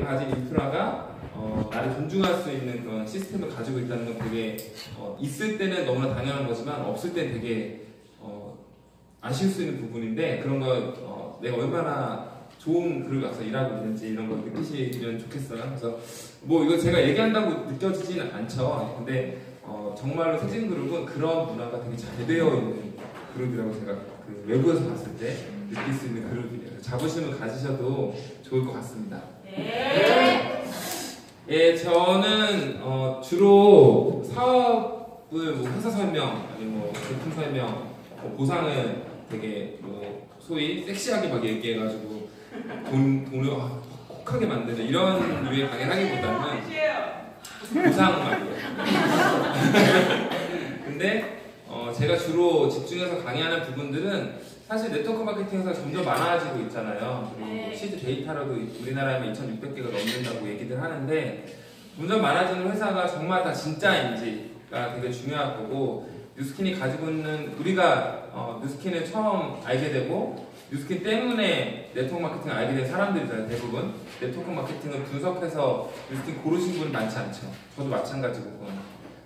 가진 인프라가 나를 존중할 수 있는 그런 시스템을 가지고 있다는 건 되게 있을 때는 너무나 당연한 거지만 없을 때는 되게 아쉬울 수 있는 부분인데, 그런 거 내가 얼마나 좋은 그룹 가서 일하고 있는지 이런 걸 느끼시면 좋겠어요. 그래서 뭐 이거 제가 얘기한다고 느껴지진 않죠. 근데 정말로 세진그룹은 그런 문화가 되게 잘 되어 있는 그룹이라고 제가 그 외부에서 봤을 때 느낄 수 있는 그룹이에요. 자부심을 가지셔도 좋을 것 같습니다. 네. 예, 저는 주로 사업을 뭐 회사 설명, 아니면 뭐 제품 설명, 뭐 보상을 되게 뭐 소위 섹시하게 막 얘기해가지고 돈을 혹하게 만드는 이런 류의 강의를 하기보다는 보상 말이에요. 근데 제가 주로 집중해서 강의하는 부분들은 사실 네트워크 마케팅에서 점점 많아지고 있잖아요. 그리고 시드 데이터로도 우리나라에 2,600개가 넘는다고 얘기들 하는데, 점점 많아지는 회사가 정말 다 진짜인지가 되게 중요할 거고, 뉴스킨이 가지고 있는, 우리가 뉴스킨을 처음 알게 되고 뉴스킨 때문에 네트워크 마케팅을 알게 된 사람들이잖아요. 대부분 네트워크 마케팅을 분석해서 뉴스킨 고르신 분이 많지 않죠. 저도 마찬가지고.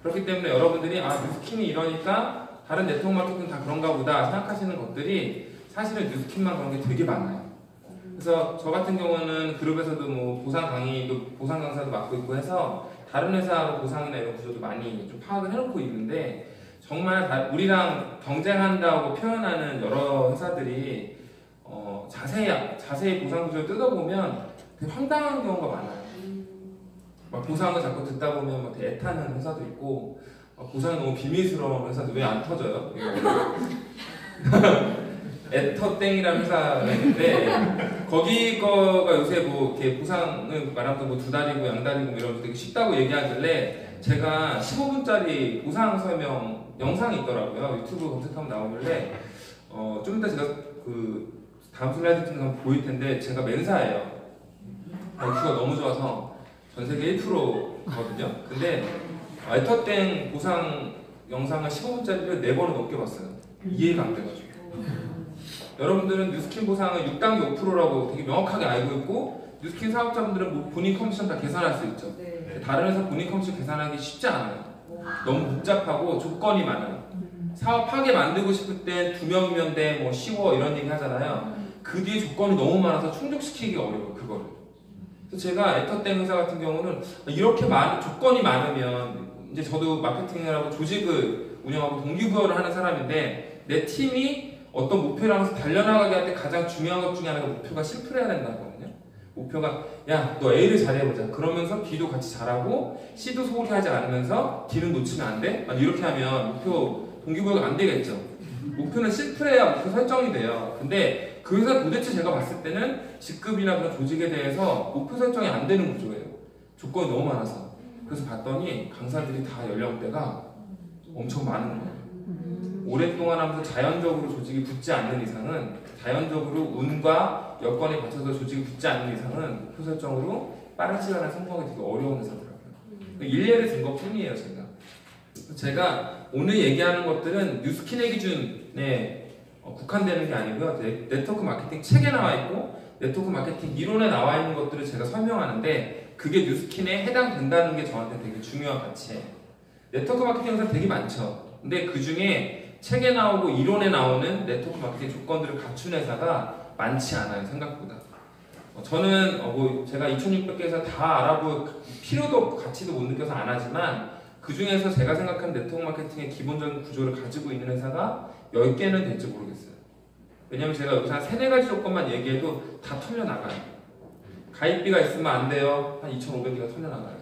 그렇기 때문에 여러분들이 뉴스킨이 이러니까 다른 네트워크 마케팅 다 그런가 보다 생각하시는 것들이 사실은 뉴스킨만 그런 게 되게 많아요. 그래서 저 같은 경우는 그룹에서도 뭐 보상 강의도, 보상 강사도 맡고 있고 해서 다른 회사로 보상이나 이런 구조도 많이 좀 파악을 해놓고 있는데, 정말 우리랑 경쟁한다고 표현하는 여러 회사들이 자세히 보상 구조를 뜯어보면 되게 황당한 경우가 많아요. 막 보상을 자꾸 듣다 보면 막 되게 애타는 회사도 있고, 보상이 너무 비밀스러운 회사도 왜 안 터져요? 애터땡이라는 회사가 있는데, 거기 거가 요새 뭐 이렇게 보상을 말하면 뭐 2달이고 양달이고 이러면서 되게 쉽다고 얘기하길래 제가 15분짜리 보상 설명 영상이 있더라고요. 유튜브 검색하면 나오길래 좀 이따 제가 그 다음 슬라이드 같은 거 한번 보일 텐데, 제가 맨사예요. IQ가 너무 좋아서 전 세계 1%거든요. 근데 애터땡 보상 영상을 15분짜리를 4번은 넘게 봤어요. 이해가 안 돼가지고. 여러분들은 뉴스킨 보상은 6단계 5%라고 되게 명확하게 알고 있고, 뉴스킨 사업자분들은 뭐 본인 커미션 다 계산할 수 있죠. 다른 회사 본인 커미션 계산하기 쉽지 않아요. 너무 복잡하고 조건이 많아요. 사업하게 만들고 싶을 때 2명이면 돼, 뭐 쉬워 이런 얘기 하잖아요. 그 뒤에 조건이 너무 많아서 충족시키기 어려워요, 그거를. 그래서 제가 애터땡 회사 같은 경우는 이렇게 많은 조건이 많으면, 이제 저도 마케팅을 하고 조직을 운영하고 동기부여를 하는 사람인데, 내 팀이 어떤 목표를 하면서 달려나가게 할 때 가장 중요한 것 중에 하나가 목표가 심플해야 된다거든요. 목표가 야, 너 A를 잘해보자. 그러면서 B도 같이 잘하고 C도 소홀히 하지 않으면서 D는 놓치면 안 돼? 이렇게 하면 목표 동기부여가 안 되겠죠. 목표는 심플해야 목표 설정이 돼요. 근데 그 회사 도대체 제가 봤을 때는 직급이나 그런 조직에 대해서 목표 설정이 안 되는 구조예요. 조건이 너무 많아서. 그래서 봤더니 강사들이 다 연령대가 엄청 많은 거예요. 오랫동안 하면서 자연적으로 조직이 붙지 않는 이상은, 자연적으로 운과 여건에 받쳐서 조직이 붙지 않는 이상은 목표 설정으로 빠른 시간에 성공하기 되게 어려운 회사더라고요. 일례를 든 것 뿐이에요, 제가 오늘 얘기하는 것들은 뉴스킨의 기준에 국한되는 게 아니고요. 네트워크 마케팅 책에 나와 있고 네트워크 마케팅 이론에 나와 있는 것들을 제가 설명하는데, 그게 뉴스킨에 해당된다는 게 저한테 되게 중요한 가치예요. 네트워크 마케팅 회사 되게 많죠. 근데 그 중에 책에 나오고 이론에 나오는 네트워크 마케팅 조건들을 갖춘 회사가 많지 않아요, 생각보다. 저는 뭐 제가 2,600개에서 다 알아볼 필요도 없고 가치도 못 느껴서 안 하지만, 그 중에서 제가 생각하는 네트워크 마케팅의 기본적인 구조를 가지고 있는 회사가 10개는 될지 모르겠어요. 왜냐면 제가 여기서 한 3-4가지 조건만 얘기해도 다 털려나가요. 가입비가 있으면 안 돼요. 한 2,500개가 털려나가요.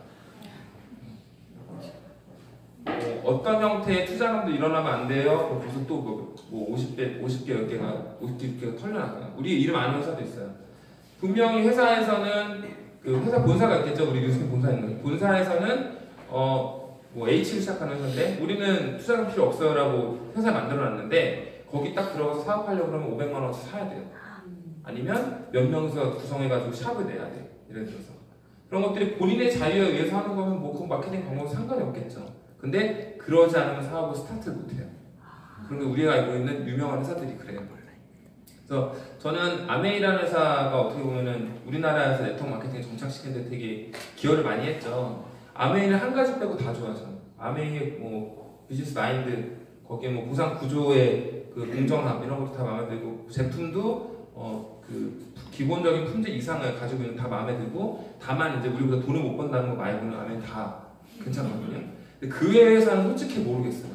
어떤 형태의 투자금도 일어나면 안 돼요. 그래서 또 뭐 50개 10개가 털려나가요. 우리 이름 아는 회사도 있어요. 분명히 회사에서는 그 회사 본사가 있겠죠. 우리 뉴스킨 본사 있는 거. 본사에서는 뭐 H로 시작하는 회사인데 우리는 투자금 필요 없어요라고 회사 만들어놨는데, 거기 딱 들어가서 사업하려고 그러면 500만 원어치 사야 돼요. 아니면 몇 명이서 구성해가지고 샵을 내야 돼. 예를 들어서 그런 것들이 본인의 자유에 의해서 하는 거면 뭐 그 마케팅 광고는 상관이 없겠죠. 근데 그러지 않으면 사업을 스타트를 못해요. 그런데 우리가 알고 있는 유명한 회사들이 그래요. 그래서 저는 아메이라는 회사가 어떻게 보면은 우리나라에서 네트워크 마케팅 정착시키는데 되게 기여를 많이 했죠. 아메이는 한 가지 빼고 다 좋아요. 아메이의 뭐 비즈니스 마인드, 거기에 뭐 보상 구조의 그 공정함 이런 것도 다 마음에 들고, 제품도 그 기본적인 품질 이상을 가지고 있는 다 마음에 들고, 다만 이제 우리보다 돈을 못 번다는 거 말고는 아메이 다 괜찮거든요. 근데 그 외의 회사는 솔직히 모르겠어요.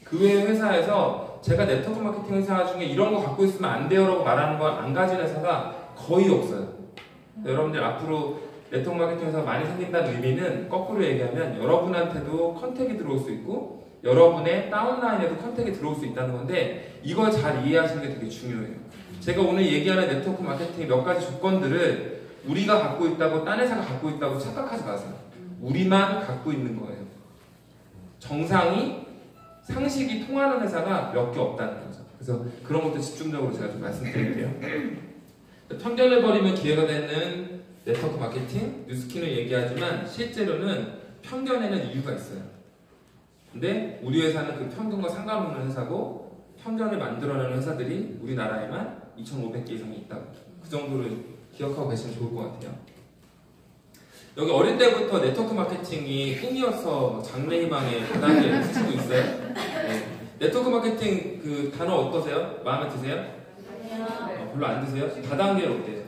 그 외의 회사에서 제가 네트워크 마케팅 회사 중에 이런 거 갖고 있으면 안 돼요라고 말하는 걸 안 가진 회사가 거의 없어요. 여러분들 앞으로 네트워크 마케팅 회사가 많이 생긴다는 의미는 거꾸로 얘기하면 여러분한테도 컨택이 들어올 수 있고 여러분의 다운라인에도 컨택이 들어올 수 있다는 건데, 이걸 잘 이해하시는 게 되게 중요해요. 제가 오늘 얘기하는 네트워크 마케팅의 몇 가지 조건들을 우리가 갖고 있다고 딴 회사가 갖고 있다고 착각하지 마세요. 우리만 갖고 있는 거예요. 정상이 상식이 통하는 회사가 몇 개 없다는 거죠. 그래서 그런 것도 집중적으로 제가 좀 말씀드릴게요. 편견을 버리면 기회가 되는 네트워크 마케팅, 뉴스킨을 얘기하지만 실제로는 편견에는 이유가 있어요. 근데 우리 회사는 그 편견과 상관없는 회사고, 편견을 만들어내는 회사들이 우리나라에만 2,500개 이상이 있다고. 그 정도를 기억하고 계시면 좋을 것 같아요. 여기 어릴 때부터 네트워크 마케팅이 꿈이어서 장래희망의 다단계 쓰시고 있어요? 네. 네트워크 마케팅 그 단어 어떠세요? 마음에 드세요? 아니요. 별로 안 드세요? 다단계로 어때요?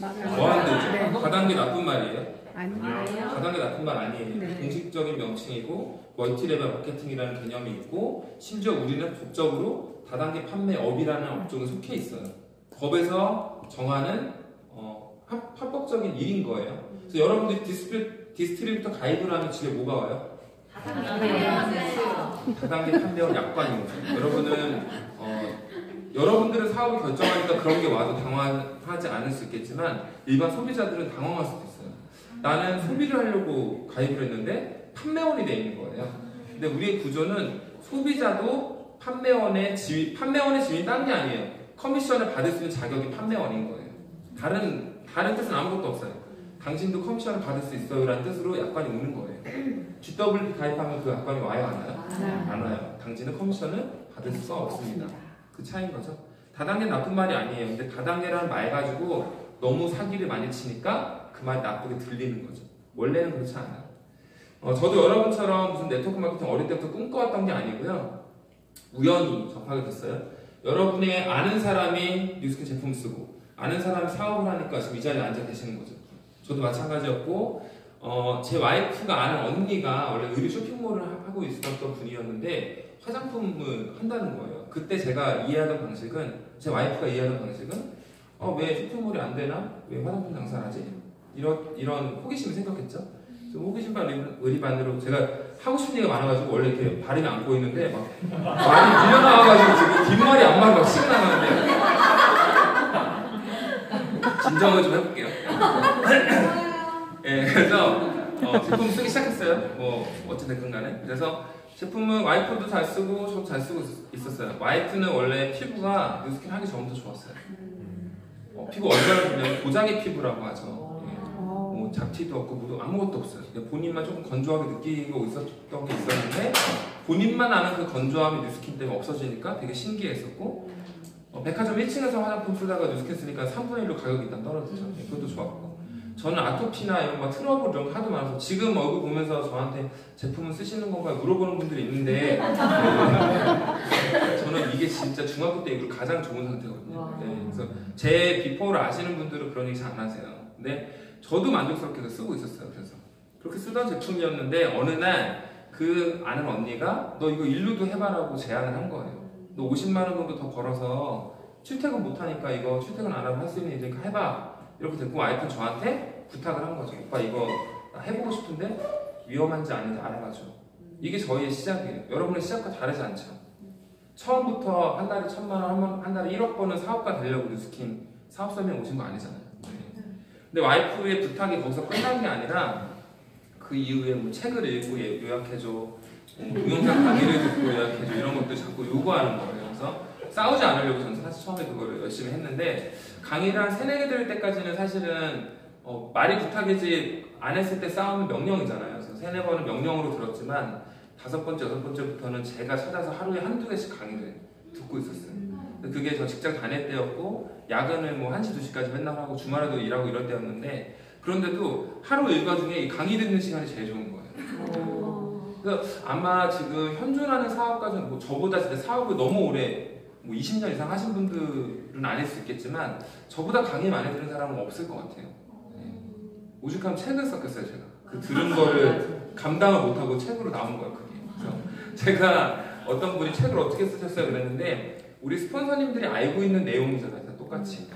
맞아요. 뭐하는데? 다단계 나쁜 말이에요? 아니요. 다단계 나쁜 말 아니에요. 네. 공식적인 명칭이고 멀티레벨 마케팅이라는 개념이 있고, 심지어 우리는 법적으로 다단계 판매업이라는 업종에 속해 있어요. 법에서 정하는 합법적인 일인 거예요. 그래서 여러분들이 디스트리뷰터 가입을 하면 집에 뭐가 와요? 다단계 판매원 약관인 거죠. 여러분은 여러분들은 사업을 결정하니까 그런 게 와도 당황하지 않을 수 있겠지만, 일반 소비자들은 당황할 수도 있어요. 나는 소비를 하려고 가입을 했는데 판매원이 돼 있는 거예요. 근데 우리의 구조는 소비자도 판매원의 지위, 판매원의 지위는 딴 게 아니에요. 커미션을 받을 수 있는 자격이 판매원인 거예요. 다른 뜻은 아무것도 없어요. 당신도 커미션을 받을 수 있어요 라는 뜻으로 약관이 오는 거예요. GWP 가입하면 그 약관이 와요, 안 와요? 안 와요. 당신은 커미션을 받을 수가 없습니다. 그 차이인 거죠. 다단계 나쁜 말이 아니에요. 근데 다단계라는 말 가지고 너무 사기를 많이 치니까 그 말이 나쁘게 들리는 거죠. 원래는 그렇지 않아요. 저도 여러분처럼 무슨 네트워크 마케팅 어릴 때부터 꿈꿔왔던 게 아니고요. 우연히 접하게 됐어요. 여러분의 아는 사람이 뉴스킨 제품 쓰고 아는 사람이 사업을 하니까 지금 이 자리에 앉아 계시는 거죠. 저도 마찬가지였고, 제 와이프가 아는 언니가 원래 의류 쇼핑몰을 하고 있었던 분이었는데 화장품을 한다는 거예요. 그때 제가 이해하던 방식은, 제 와이프가 이해하던 방식은 왜 쇼핑몰이 안 되나? 왜 화장품 장사를 하지? 이런 호기심이 생겼겠죠. 호기심반 의리반으로 제가 하고 싶은 얘기가 많아가지고 원래 이렇게 발음이 안 보이는데 막 말이 밀려나와가지고 지금 뒷말이 앞말이 막 씩 나가는데 진정을 좀 해볼게요. 예, 그래서 제품 쓰기 시작했어요. 뭐 어찌됐든 간에. 그래서 제품은 와이프도 잘 쓰고 저도 잘 쓰고 있었어요. 와이프는 원래 피부가 뉴스킨 하기 전부터 좋았어요. 피부 얼마나 좋냐면 고자기 피부라고 하죠. 뭐 잡티도 없고 뭐도 아무것도 없어요. 본인만 조금 건조하게 느끼고 있었던 게 있었는데, 본인만 아는 그 건조함이 뉴스킨 때문에 없어지니까 되게 신기했었고, 백화점 1층에서 화장품 쓰다가 뉴스킨 쓰니까 3분의 1로 가격이 일단 떨어지죠. 그것도 좋았고, 저는 아토피나 이런 거 트러블 이런 거 하도 많아서 지금 얼굴 보면서 저한테 제품을 쓰시는 건가 물어보는 분들이 있는데 저는 이게 진짜 중학교 때 이거 가장 좋은 상태거든요. 네, 그래서 제 비포를 아시는 분들은 그런 얘기 잘 안 하세요. 근데 저도 만족스럽게 쓰고 있었어요. 그래서 그렇게 쓰던 제품이었는데 어느 날 그 아는 언니가 너 이거 일루도 해봐라고 제안을 한 거예요. 너 50만 원 정도 더 걸어서 출퇴근 못하니까 이거 출퇴근 안 하고 할 수 있는 일이니까 해봐. 이렇게 됐고, 와이프는 저한테 부탁을 한 거죠. 오빠 이거 나 해보고 싶은데 위험한지 아닌지 알아봐줘. 이게 저희의 시작이에요. 여러분의 시작과 다르지 않죠. 처음부터 한 달에 1,000만 원, 한 달에 1억 번은 사업가 되려고 뉴스킨 사업 설명 오신 거 아니잖아요. 근데 와이프의 부탁이 거기서 끝난 게 아니라 그 이후에 뭐 책을 읽고 요약해줘, 동영상 강의를 듣고 요약해줘, 이런 것들 자꾸 요구하는 거예요. 그래서 싸우지 않으려고 저는 사실 처음에 그거를 열심히 했는데, 강의를 한 3-4개 들을 때까지는 사실은 말이 부탁이지 안 했을 때 싸우면 명령이잖아요. 그래서 3-4번은 명령으로 들었지만 5번째, 6번째부터는 제가 찾아서 하루에 1-2개씩 강의를 듣고 있었어요. 그게 저 직장 다닐 때였고 야근을 뭐 1시, 2시까지 맨날 하고 주말에도 일하고 이럴 때였는데 그런데도 하루 일과 중에 이 강의 듣는 시간이 제일 좋은 거예요. 그래서 아마 지금 현존하는 사업가는 뭐 저보다 진짜 사업을 너무 오래 뭐 20년 이상 하신 분들은 아닐 수 있겠지만 저보다 강의 많이 들은 사람은 없을 것 같아요. 네. 오죽하면 책을 썼겠어요 제가. 그 들은 거를 감당을 못하고 책으로 나온 거예요 그게. 그래서 제가 어떤 분이 책을 어떻게 쓰셨어요 그랬는데 우리 스폰서님들이 알고 있는 내용이잖아요 다 똑같이.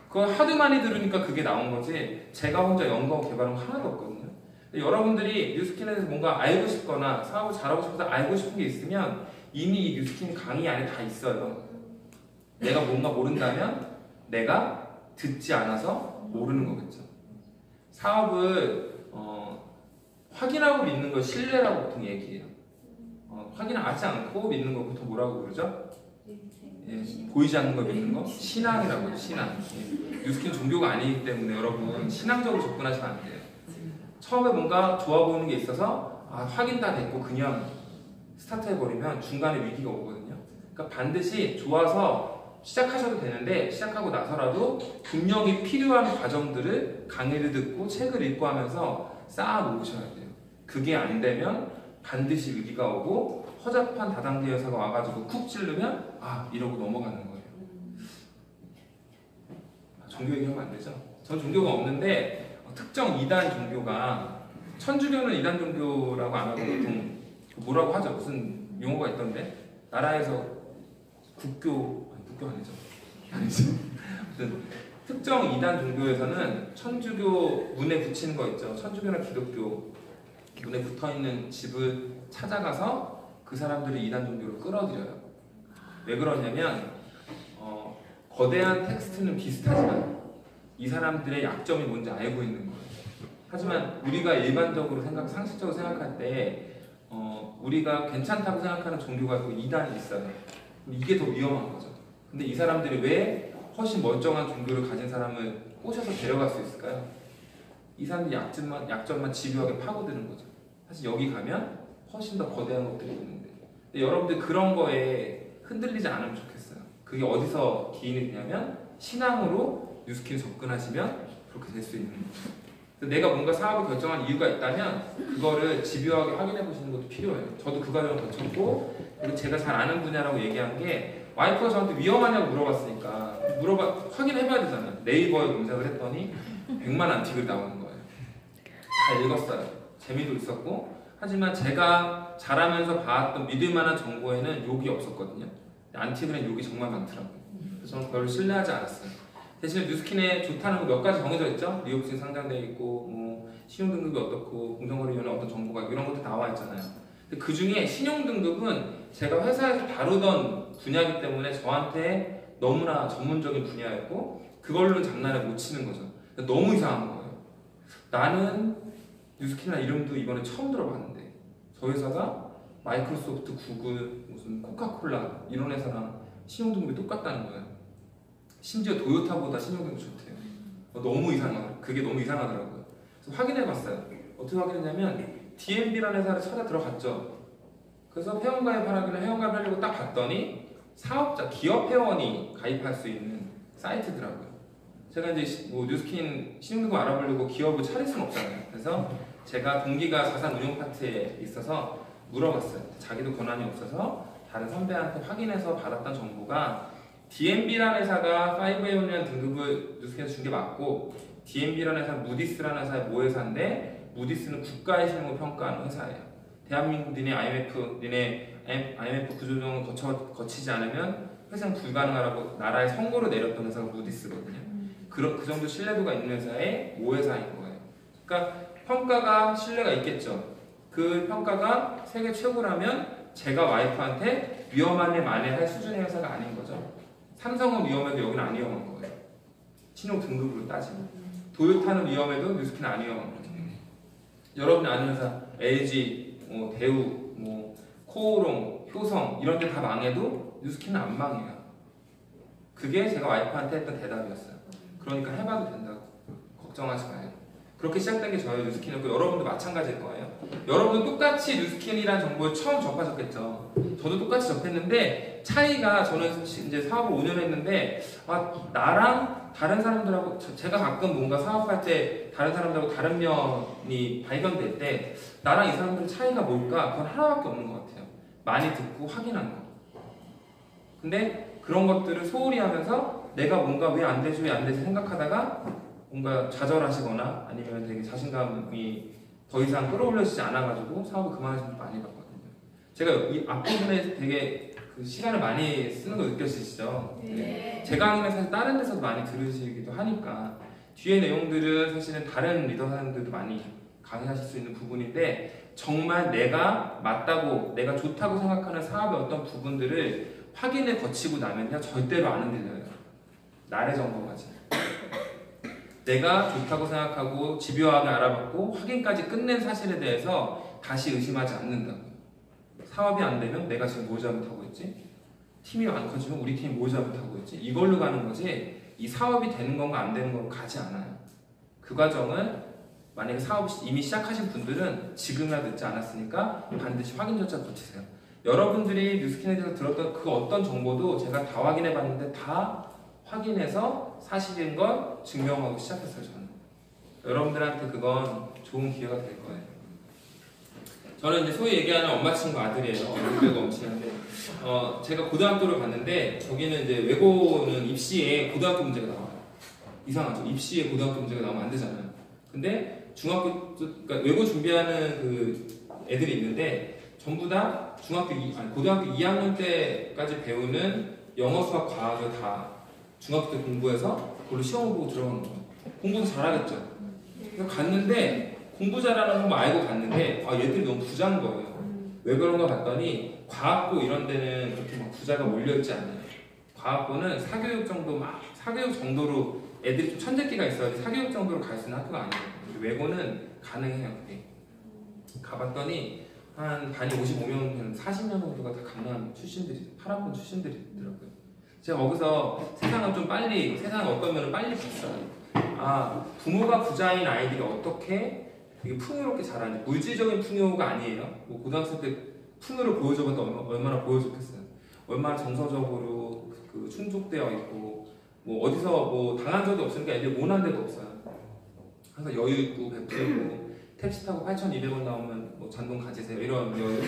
그걸 하도 많이 들으니까 그게 나온 거지 제가 혼자 연구하고 개발한 거 하나도 없거든요. 뉴스킨에 대해서 뭔가 알고 싶거나 사업을 잘하고 싶어서 알고 싶은 게 있으면 이미 이 뉴스킨 강의 안에 다 있어요. 내가 뭔가 모른다면 내가 듣지 않아서 모르는 거겠죠. 사업을 확인하고 믿는 걸 신뢰라고 보통 얘기해요. 확인하지 않고 믿는 거 보통 뭐라고 그러죠? 예, 보이지 않는 걸 믿는 거? 신앙이라고 해요. 신앙. 예. 뉴스킨 종교가 아니기 때문에 여러분 신앙적으로 접근하시면 안 돼요. 처음에 뭔가 좋아 보이는 게 있어서 확인 다 됐고 그냥 스타트해버리면 중간에 위기가 오거든요. 그러니까 반드시 좋아서 시작하셔도 되는데 시작하고 나서라도 분명히 필요한 과정들을 강의를 듣고 책을 읽고 하면서 쌓아 놓으셔야 돼요. 그게 안 되면 반드시 위기가 오고 허접한 다단계 여사가 와가지고 쿡 찌르면 이러고 넘어가는 거예요. 종교 얘기하면 안 되죠? 전 종교가 없는데 특정 이단 종교가 천주교는 이단 종교라고 안 하고 보통 뭐라고 하죠? 무슨 용어가 있던데 나라에서 국교 아니죠? 아무튼 특정 이단 종교에서는 천주교 문에 붙이는 거 있죠. 천주교나 기독교 문에 붙어있는 집을 찾아가서 그 사람들이 이단 종교로 끌어들여요. 왜 그러냐면 거대한 텍스트는 비슷하지만 이 사람들의 약점이 뭔지 알고 있는 거예요. 하지만 우리가 일반적으로 상식적으로 생각할 때 우리가 괜찮다고 생각하는 종교가 또 이단이 있어요. 이게 더 위험한 거죠. 근데 이 사람들이 왜 훨씬 멀쩡한 종교를 가진 사람을 꼬셔서 데려갈 수 있을까요? 이 사람들이 약점만 집요하게 파고드는 거죠. 사실 여기 가면 훨씬 더 거대한 것들이 있는데 근데 여러분들 그런 거에 흔들리지 않으면 좋겠어요. 그게 어디서 기인이 되냐면 신앙으로 뉴스킨 접근하시면 그렇게 될 수 있는 거죠. 내가 뭔가 사업을 결정한 이유가 있다면 그거를 집요하게 확인해 보시는 것도 필요해요. 저도 그 과정을 거쳤고 그리고 제가 잘 아는 분야라고 얘기한 게 와이프가 저한테 위험하냐고 물어봤으니까 확인해봐야 되잖아요. 네이버에 검색을 했더니 100만 안티글이 나오는 거예요. 다 읽었어요. 재미도 있었고 하지만 제가 잘하면서 봐왔던 믿을만한 정보에는 욕이 없었거든요. 안티글엔 욕이 정말 많더라고요. 그래서 저는 별로 신뢰하지 않았어요. 대신에 뉴스킨에 좋다는 거 몇 가지 정해져 있죠. 뉴욕증 상장되어 있고 뭐 신용등급이 어떻고 공정거래위원회 어떤 정보가 이런 것도 나와 있잖아요. 근데 그 중에 신용등급은 제가 회사에서 다루던 분야이기 때문에 저한테 너무나 전문적인 분야였고 그걸로는 장난을 못 치는 거죠. 너무 이상한 거예요. 나는 뉴스킨이라는 이름도 이번에 처음 들어봤는데 저 회사가 마이크로소프트, 구글, 무슨 코카콜라 이런 회사랑 신용등급이 똑같다는 거예요. 심지어 도요타보다 신용등급이 좋대요. 그게 너무 이상하더라고요. 그래서 확인해봤어요. 어떻게 확인했냐면 DMB라는 회사를 찾아 들어갔죠. 그래서 회원가입하라길래 회원가입하려고 딱 봤더니 사업자, 기업 회원이 가입할 수 있는 사이트더라고요. 제가 이제 뭐 뉴스킨 신용등급 알아보려고 기업을 차릴 수는 없잖아요. 그래서 제가 동기가 자산 운용 파트에 있어서 물어봤어요. 자기도 권한이 없어서 다른 선배한테 확인해서 받았던 정보가 DMB라는 회사가 5A1이라는 등급을 뉴스킨에서 준 게 맞고 DMB라는 회사는 무디스라는 회사의 모회사인데 무디스는 국가의 신용을 평가하는 회사예요. 대한민국 니네 IMF 구조조정을 거치지 않으면 회사는 불가능하라고 나라의 선고를 내렸던 회사가 무디스거든요. 그 정도 신뢰도가 있는 회사의 모회사인 거예요. 그러니까 평가가 신뢰가 있겠죠. 그 평가가 세계 최고라면 제가 와이프한테 위험하네 마네 할 수준의 회사가 아닌 거죠. 삼성은 위험해도 여기는 안 위험한 거예요. 신용 등급으로 따지면. 도요타는 위험해도 뉴스킨은 안 위험한 거죠. 여러분이 아는 회사 LG, 대우, 코오롱, 효성 이런 데 다 망해도 뉴스킨은 안 망해요. 그게 제가 와이프한테 했던 대답이었어요. 그러니까 해봐도 된다고. 걱정하지 마요. 그렇게 시작된 게 저의 뉴스킨이었고 여러분도 마찬가지일 거예요. 여러분도 똑같이 뉴스킨이라는 정보를 처음 접하셨겠죠. 저도 똑같이 접했는데 차이가 저는 이제 사업을 5년 했는데 나랑 다른 사람들하고 제가 가끔 뭔가 사업할 때 다른 사람들하고 다른 면이 발견될 때 나랑 이 사람들의 차이가 뭘까? 그건 하나밖에 없는 것 같아요. 많이 듣고 확인한 거. 근데 그런 것들을 소홀히 하면서 내가 뭔가 왜 안 되지 생각하다가 뭔가 좌절하시거나 아니면 되게 자신감이 더 이상 끌어올려지지 않아가지고 사업을 그만하시는 분 많이 봤거든요. 제가 이 앞부분에 되게 그 시간을 많이 쓰는 거 느껴지시죠? 네. 제 강의는 사실 다른 데서도 많이 들으시기도 하니까 뒤에 내용들은 사실은 다른 리더 사람들도 많이 강의하실 수 있는 부분인데 정말 내가 맞다고 내가 좋다고 생각하는 사업의 어떤 부분들을 확인을 거치고 나면요 절대로 안 흔들려요. 나를 점검하지. 내가 좋다고 생각하고 집요하게 알아봤고 확인까지 끝낸 사실에 대해서 다시 의심하지 않는다고요. 사업이 안 되면 내가 지금 뭐 잘못하고 있지? 팀이 안 커지면 우리 팀이 뭐 잘못하고 있지? 이걸로 가는 거지 이 사업이 되는 건가 안 되는 건가 가지 않아요. 그 과정은 만약에 사업을 이미 시작하신 분들은 지금이라도 늦지 않았으니까 반드시 확인 절차 거치세요. 여러분들이 뉴스킨에 대해서 들었던 그 어떤 정보도 제가 다 확인해 봤는데 다 확인해서 사실인 걸 증명하고 시작했어요. 저는 여러분들한테 그건 좋은 기회가 될 거예요. 저는 이제 소위 얘기하는 엄마 친구 아들이에요. 얼굴도 엄청난데 제가 고등학교를 갔는데 거기는 이제 외고는 입시에 고등학교 문제가 나와요. 이상하죠? 입시에 고등학교 문제가 나오면 안 되잖아요. 근데 그러니까 외고 준비하는 그 애들이 있는데 전부 다 고등학교 2학년 때까지 배우는 영어, 수학, 과학을 다 중학교 때 공부해서 그걸로 시험을 보고 들어간 거예요. 공부도 잘하겠죠. 그래서 갔는데 공부 잘하는 거 알고 갔는데 얘들이 너무 부자인 거예요. 왜 그런가 봤더니 과학고 이런 데는 그렇게 막 부자가 몰려있지 않아요. 과학고는 사교육 정도로 애들이 좀 천재기가 있어야지 사교육 정도로 갈 수 있는 학교가 아니에요. 외고는 가능해요. 그게. 가봤더니 한 반이 55명, 40명 정도가 다 강남 출신들이, 파라곤 출신들이더라고요. 제가 거기서 세상을 어떤 면을 빨리 봤어요. 부모가 부자인 아이들이 어떻게 되게 풍요롭게 자라는지. 물질적인 풍요가 아니에요. 뭐 고등학생 때 풍요를 보여줘봐도 얼마나 보여줬겠어요. 얼마나 정서적으로 그 충족되어 있고, 뭐 어디서 뭐 당한 적이 없으니까 애들이 모난 데도 없어요. 항상 여유 있고 베풀고 택시 타고 8,200원 나오면 뭐 잔돈 가지세요 이런 여유.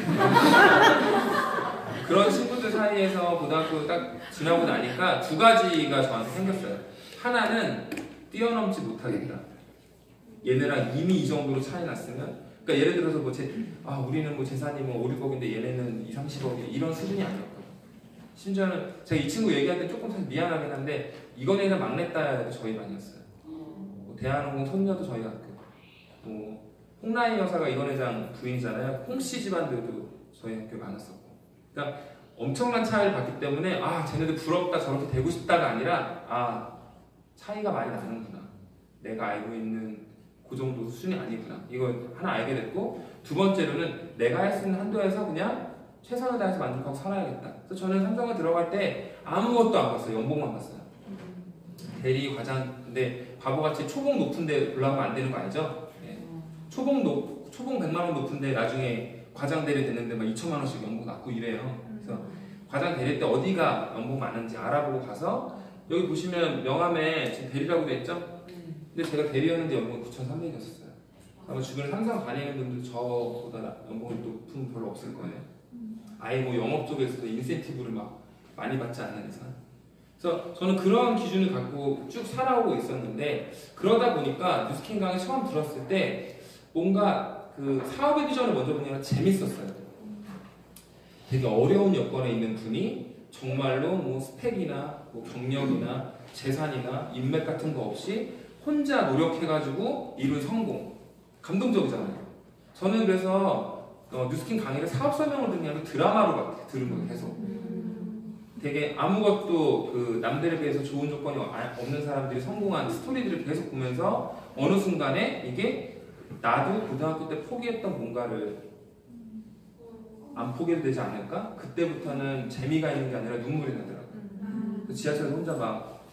그런 친구들 사이에서 고등학교 딱 지나고 나니까 두 가지가 저한테 생겼어요. 하나는 뛰어넘지 못하겠다. 얘네랑 이미 이 정도로 차이 났으면, 그러니까 예를 들어서 우리는 뭐 재산이 뭐 5, 6억인데 얘네는 2, 30억이 이런 수준이 아니었거든요. 심지어는 제가 이 친구 얘기할 때 조금 사실 미안하긴 한데 이건애가 막내딸도 저희 반이었어요. 대한항공 손녀도 저희 학교. 홍라희 여사가 이건회장 부인이잖아요. 홍씨 집안들도 저희 학교 많았었고. 그러니까 엄청난 차이를 봤기 때문에 쟤네들 부럽다 저렇게 되고 싶다가 아니라 차이가 많이 나는구나. 내가 알고 있는 그 정도 수준이 아니구나. 이걸 하나 알게 됐고, 두 번째로는 내가 할 수 있는 한도에서 그냥 최선을 다해서 만족하고 살아야겠다. 그래서 저는 삼성에 들어갈 때 아무것도 안 봤어요. 연봉만 봤어요. 대리, 과장. 근데 바보같이 초봉 높은데 올라가면 안 되는 거 알죠? 네. 초봉 100만 원 높은데 나중에 과장 대리 됐는데 막 2천만 원씩 연봉 낮고 이래요. 그래서 과장 대리 때 어디가 연봉 많은지 알아보고 가서, 여기 보시면 명함에 지금 대리라고 돼 있죠? 근데 제가 대리였는데 연봉이 9,300이었어요. 아마 주변에 삼성 다니는 분들 저보다 연봉이 높은 분 별로 없을 거예요. 아예 뭐 영업 쪽에서도 인센티브를 막 많이 받지 않는 이상. 그래서 저는 그런 기준을 갖고 쭉 살아오고 있었는데, 그러다 보니까 뉴스킨 강의 처음 들었을 때 뭔가 그 사업의 비전을 먼저 보니까 재밌었어요. 되게 어려운 여건에 있는 분이 정말로 뭐 스펙이나 뭐 경력이나 재산이나 인맥 같은 거 없이 혼자 노력해가지고 이룬 성공. 감동적이잖아요. 저는 그래서 뉴스킨 강의를 사업 설명을 듣는 게 아니라 드라마로 들은 거예요. 계속. 되게 아무것도 그 남들에 비해서 좋은 조건이 없는 사람들이 성공한 스토리들을 계속 보면서 어느 순간에 이게 나도 고등학교 때 포기했던 뭔가를 안 포기해도 되지 않을까? 그때부터는 재미가 있는 게 아니라 눈물이 나더라고요. 지하철에서 혼자 막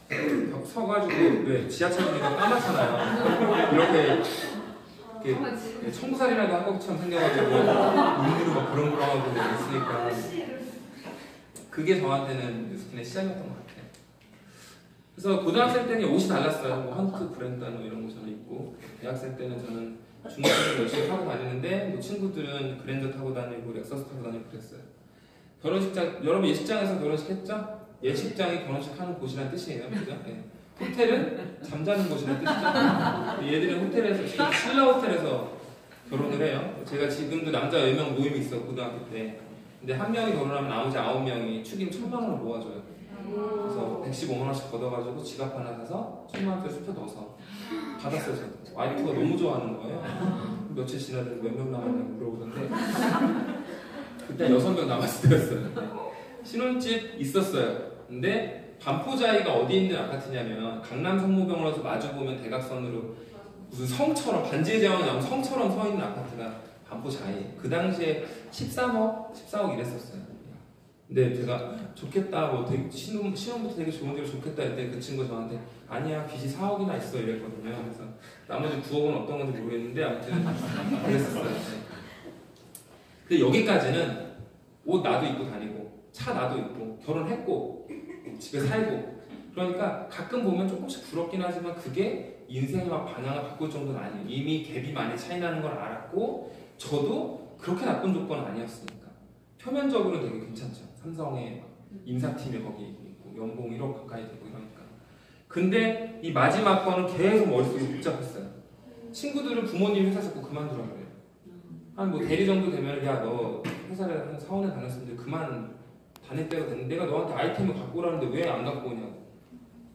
서가지고, 왜 지하철이니까 까맣잖아요. 이렇게 이렇게 청부살이라도 한 것처럼 생겨가지고 눈물을 막 부렁부렁하고 있으니까 그게 저한테는 뉴스킨의 시작이었던 것 같아요. 그래서 고등학생 때는 옷이 달랐어요. 뭐 헌트 브랜드 뭐 이런 거 저는 입고, 대학생 때는 저는 중학생 열심히 타고 다니는데 뭐 친구들은 그랜저 타고 다니고 렉서스 타고 다니고 그랬어요. 결혼식장, 여러분 예식장에서 결혼식 했죠? 예식장이 결혼식 하는 곳이라는 뜻이에요. 그죠? 네. 호텔은 잠자는 곳이라는 뜻이죠. 얘들은 호텔에서, 신라 호텔에서 결혼을 해요. 제가 지금도 남자 10명 모임이 있어, 고등학교 때. 근데 한 명이 결혼하면 나머지 9명이 축의금 1,000만 원을 모아줘요. 그래서 115만 원씩 걷어가지고 지갑 하나 사서 1,000만 원짜리 수표 넣어서 받았어요. 저도. 와이프가 너무 좋아하는 거예요. 며칠 지나더니 몇 명 남았냐고 물어보던데 그때 6명 남았을 때였어요. 신혼집 있었어요. 근데 반포자이가 어디 있는 아파트냐면 강남 성모병원에서 마주보면 대각선으로 무슨 성처럼 반지의 제왕이 나온 성처럼 서 있는 아파트가 반포자이. 그 당시에 14억 이랬었어요. 근데 제가 좋겠다, 뭐 되게 신혼부터 되게 좋은 데로 좋겠다 했더니 그 친구 저한테 아니야 빚이 4억이나 있어 이랬거든요. 그래서 나머지 9억은 어떤 건지 모르겠는데 아무튼 그랬었어요. 근데 여기까지는 옷 나도 입고 다니고 차 나도 입고 결혼했고 집에 살고 그러니까 가끔 보면 조금씩 부럽긴 하지만 그게 인생의 막 방향을 바꿀 정도는 아니에요. 이미 갭이 많이 차이 나는 걸 알았고 저도 그렇게 나쁜 조건은 아니었으니까 표면적으로는 되게 괜찮죠. 삼성의 인사팀에 거기 있고 연봉 1억 가까이 되고 이러니까. 근데 이 마지막 거는 계속 머릿속에 복잡했어요. 친구들은 부모님 회사 자꾸 그만두라 그래요. 한 뭐 대리 정도 되면 야 너 회사를 한 4, 5년 다녔는데 그만 다닐 때가 됐는데 내가 너한테 아이템을 갖고 오라는데 왜 안 갖고 오냐고.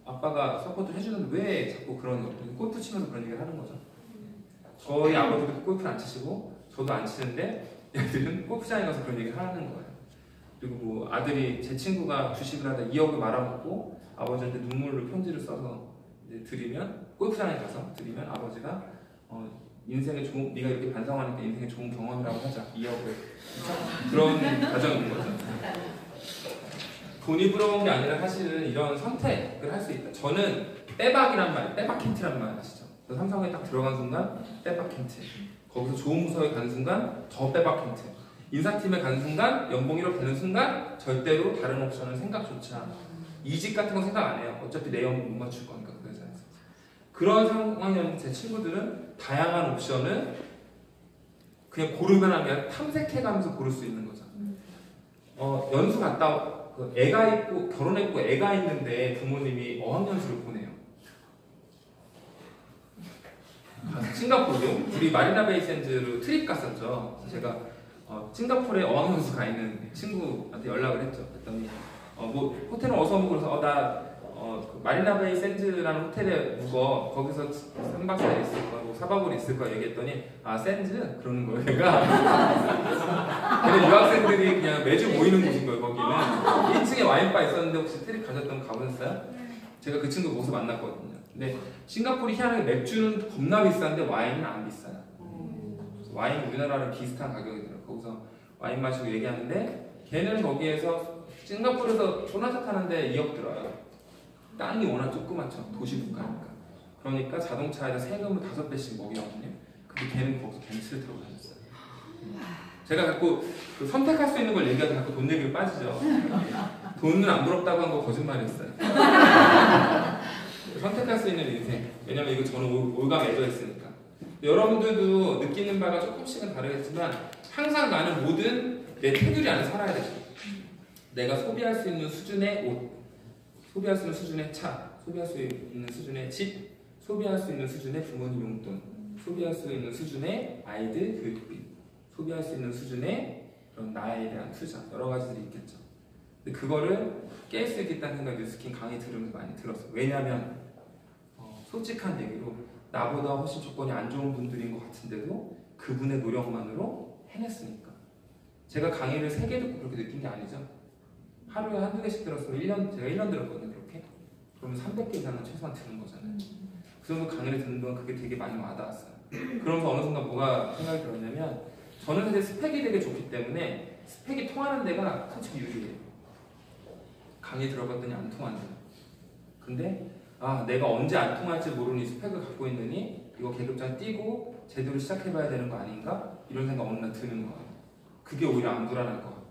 아빠가 서포트 해주는데 왜 자꾸 그러냐고. 골프 치면서 그런 얘기를 하는 거죠. 저희 아버지도 골프를 안 치시고 저도 안 치는데 얘들은 골프장에 가서 그런 얘기를 하는 거예요. 그리고 뭐 아들이 제 친구가 주식을 하다 2억을 말아먹고 아버지한테 눈물로 편지를 써서 이제 드리면 골프장에 가서 드리면 아버지가 인생에 좋은 네가 이렇게 반성하니까 인생에 좋은 경험이라고 하자 2억을 그런 가정인 거죠. 돈이 부러운 게 아니라 사실은 이런 선택을 할 수 있다. 저는 빼박이란 말, 빼박 힌트란 말 아시죠? 삼성에 딱 들어간 순간 빼박 힌트. 거기서 좋은 부서에 가는 순간 더 빼박 힌트. 인사팀에 가는 순간 연봉 1억 되는 순간 절대로 다른 옵션을 생각조차 이직 같은 거 생각 안 해요. 어차피 내 연봉 못 맞출 거니까 그 회사에서. 그런 상황이었는데 제 친구들은 다양한 옵션을 그냥 고르면 한 게 아니라 탐색해가면서 고를 수 있는 거죠. 연수 갔다 애가 있고 결혼했고 애가 있는데 부모님이 어학연수를 보내요. 싱가포르요? 우리 마리나베이 샌즈로 트립 갔었죠. 제가 싱가포르에 어학연수 가 있는 친구한테 연락을 했죠. 그랬더니 뭐 호텔은 어서 오고 그래서 그 마리나베이 샌즈라는 호텔에 묵어 거기서 3박 4일 있을 거야 뭐 4박 5일 있을 거야 얘기했더니 아 샌즈? 그러는 거예요. 걔가 걔네 유학생들이 그냥 매주 모이는 곳인 거예요. 거기는 1층에 와인바 있었는데 혹시 트립 가셨던 거 가보셨어요? 제가 그 친구 모습 만났거든요. 근데 싱가포르 희한하게 맥주는 겁나 비싼데 와인은 안 비싸요. 와인 우리나라랑 비슷한 가격이더라고요. 거기서 와인 마시고 얘기하는데 걔는 거기에서 싱가포르에서 소나타 타는데 2억 들어요. 땅이 워낙 조그맣죠. 도시 국가니까. 그러니까 자동차에다 세금을 5배씩 먹이거든요. 근데 걔는 거기서 벤츠를 타고 다녔어요. 제가 자꾸 그 선택할 수 있는 걸 얘기하다 자꾸 돈 얘기로 빠지죠. 돈은 안 부럽다고 한 거 거짓말이었어요. 선택할 수 있는 인생. 왜냐면 이거 저는 올가매져 있으니까. 여러분들도 느끼는 바가 조금씩은 다르겠지만 항상 나는 뭐든 내 테두리 안에 살아야 되죠. 내가 소비할 수 있는 수준의 옷, 소비할 수 있는 수준의 차, 소비할 수 있는 수준의 집, 소비할 수 있는 수준의 부모님 용돈, 소비할 수 있는 수준의 아이들 교육비, 소비할 수 있는 수준의 그런 나에 대한 투자, 여러 가지들이 있겠죠. 근데 그거를 깰 수 있겠다는 생각이 뉴스킨 강의 들으면서 많이 들었어요. 왜냐하면 솔직한 얘기로 나보다 훨씬 조건이 안 좋은 분들인 것 같은데도 그분의 노력만으로 해냈으니까. 제가 강의를 3개 듣고 그렇게 느낀 게 아니죠. 하루에 한두 개씩 들었으면 제가 1년 들었거든요. 그렇게. 그러면 300개 이상은 최소한 듣는 거잖아요. 그 정도 강의를 듣는 동안 그게 되게 많이 와닿았어요. 그러면서 어느 순간 뭐가 생각이 들었냐면 저는 사실 스펙이 되게 좋기 때문에 스펙이 통하는 데가 솔직히 유리해요. 강의 들어봤더니 안 통한다. 근데 내가 언제 안 통할지 모르는 이 스펙을 갖고 있느니 이거 계급장 띄고 제대로 시작해봐야 되는 거 아닌가? 이런 생각 어느 날 드는 거예요. 그게 오히려 안 불안할 것 같고.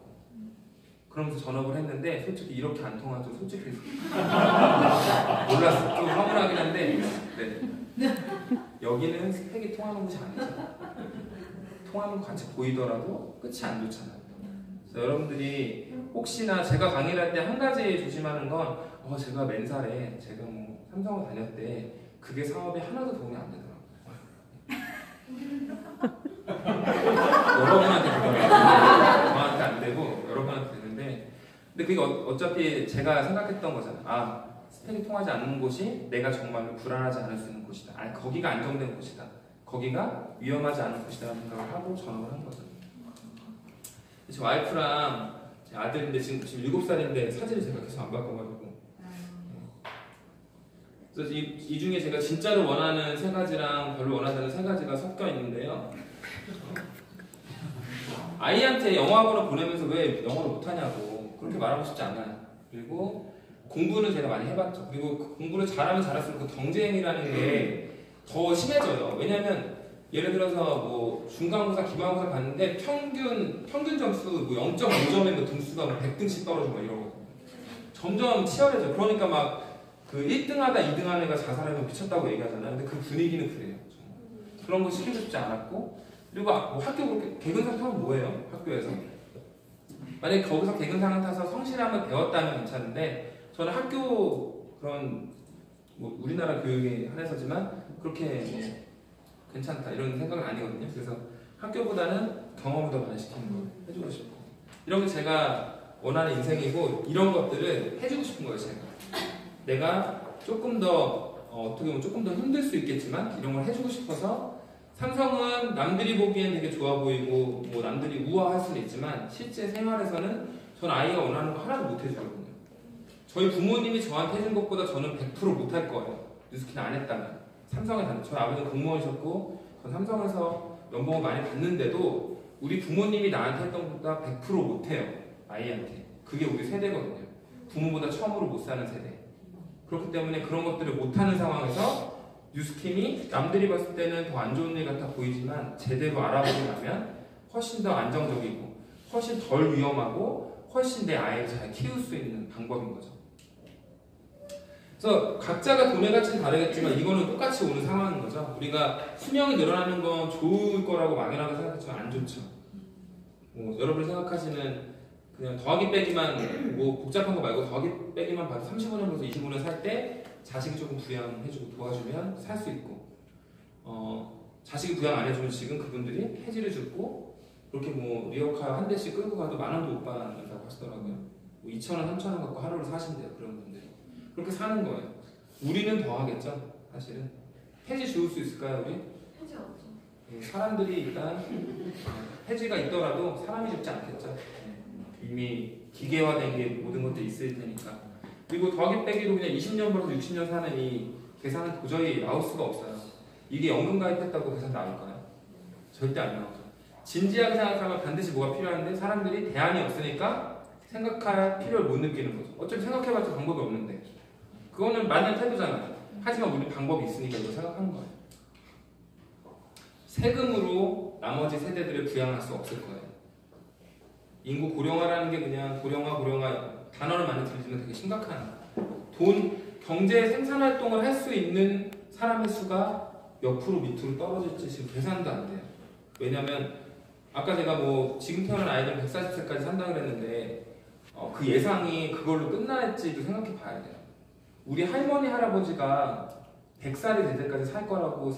그러면서 전업을 했는데 솔직히 이렇게 안 통하죠. 솔직히 몰랐어. 좀 황홀하긴 한데 네. 여기는 스펙이 통하는 곳이 아니죠. 통하는 것 같이 보이더라도 끝이 안 좋잖아요. 그래서 여러분들이 혹시나 제가 강의를 할 때 한 가지 조심하는 건 제가 맨살에 제가 뭐 삼성을 다녔대 그게 사업에 하나도 도움이 안 되더라고요. 여러분한테 되더라고요. 저한테 안 되고 여러분한테 되는데 근데 그게 어차피 제가 생각했던 거잖아요. 스펙이 통하지 않는 곳이 내가 정말로 불안하지 않을 수 있는 곳이다. 거기가 안정된 곳이다. 거기가 위험하지 않은 곳이라는 생각을 하고 전업을 한 거죠. 제 와이프랑 제 아들인데 지금 7살인데 사진을 제가 계속 안 바꿔가지고 그래서 이 중에 제가 진짜로 원하는 세 가지랑 별로 원하지 않는 세 가지가 섞여 있는데요. 아이한테 영어학원을 보내면서 왜 영어를 못하냐고 그렇게 말하고 싶지 않아요. 그리고 공부는 제가 많이 해봤죠. 그리고 그 공부를 잘하면 잘할수록 그 경쟁이라는 게 더 심해져요. 왜냐면 예를 들어서 뭐 중간고사, 기말고사 봤는데 평균 점수 뭐 0.5점에 뭐 등수가 뭐 100등씩 떨어지고 이러고 점점 치열해져. 그러니까 막 그 1등하다 2등하는 애가 자살하면 미쳤다고 얘기하잖아요. 근데 그 분위기는 그래요. 그런 거 시키고 싶지 않았고 그리고 뭐 학교 그렇게 개근상 타면 뭐예요? 학교에서 만약에 거기서 개근상을 타서 성실함을 배웠다면 괜찮은데 저는 학교 그런 뭐 우리나라 교육에 한해서지만 그렇게 뭐 괜찮다 이런 생각은 아니거든요. 그래서 학교보다는 경험을 더 많이 시키는 걸 해주고 싶고 이런 게 제가 원하는 인생이고 이런 것들을 해주고 싶은 거예요. 내가 조금 더 어떻게 보면 조금 더 힘들 수 있겠지만 이런 걸 해주고 싶어서 삼성은 남들이 보기엔 되게 좋아 보이고 뭐 남들이 우아할 수는 있지만 실제 생활에서는 전 아이가 원하는 거 하나도 못 해주거든요. 저희 부모님이 저한테 해준 것보다 저는 100% 못할 거예요. 뉴스킨 안 했다면. 삼성에 다녔죠. 저희 아버지는 공무원이셨고 전 삼성에서 연봉을 많이 받는데도 우리 부모님이 나한테 했던 것보다 100% 못해요. 아이한테. 그게 우리 세대거든요. 부모보다 처음으로 못 사는 세대. 그렇기 때문에 그런 것들을 못하는 상황에서 뉴스킨이 남들이 봤을 때는 더 안 좋은 일 같아 보이지만 제대로 알아보고 나면 훨씬 더 안정적이고 훨씬 덜 위험하고 훨씬 내 아이를 잘 키울 수 있는 방법인 거죠. 그래서 각자가 돈의 가치는 다르겠지만 이거는 똑같이 오는 상황인 거죠. 우리가 수명이 늘어나는 건 좋을 거라고 막연하게 생각했지만 안 좋죠. 여러분이 생각하시는 그냥 더하기 빼기만 뭐 복잡한 거 말고 더하기 빼기만 봐도 35년부터 25년 살 때 자식이 조금 부양해주고 도와주면 살 수 있고 자식이 부양 안 해주면 지금 그분들이 해지를 줍고 그렇게 뭐 리어카 한 대씩 끌고 가도 10,000원도 못 받는다고 하시더라고요. 뭐 2,000원, 3,000원 갖고 하루를 사신대요. 그런 분들이. 그렇게 사는 거예요. 우리는 더 하겠죠. 사실은. 해지 주울 수 있을까요, 우리? 해지 없죠. 사람들이 일단 해지가 있더라도 사람이 죽지 않겠죠. 이미 기계화된 게 모든 것들이 있을 테니까. 그리고 더하기 빼기로 그냥 20년 벌어서 60년 사는 이 계산은 도저히 나올 수가 없어요. 이게 연금 가입했다고 계산 나올까요? 절대 안 나오죠. 진지하게 생각하면 반드시 뭐가 필요한데 사람들이 대안이 없으니까 생각할 필요를 못 느끼는 거죠. 어차피 생각해봤자 방법이 없는데 그거는 맞는 태도잖아요. 하지만 우리 방법이 있으니까 이거 생각하는 거예요. 세금으로 나머지 세대들을 부양할 수 없을 거예요. 인구 고령화라는 게 그냥 고령화 단어를 많이 들리지만 되게 심각한 경제 생산 활동을 할 수 있는 사람의 수가 몇 프로 밑으로 떨어질지 지금 계산도 안 돼요. 왜냐면 아까 제가 뭐 지금 태어난 아이들 140세까지 산다고 그랬는데 그 예상이 그걸로 끝날지도 생각해 봐야 돼요. 우리 할머니 할아버지가 100살이 될 때까지 살 거라고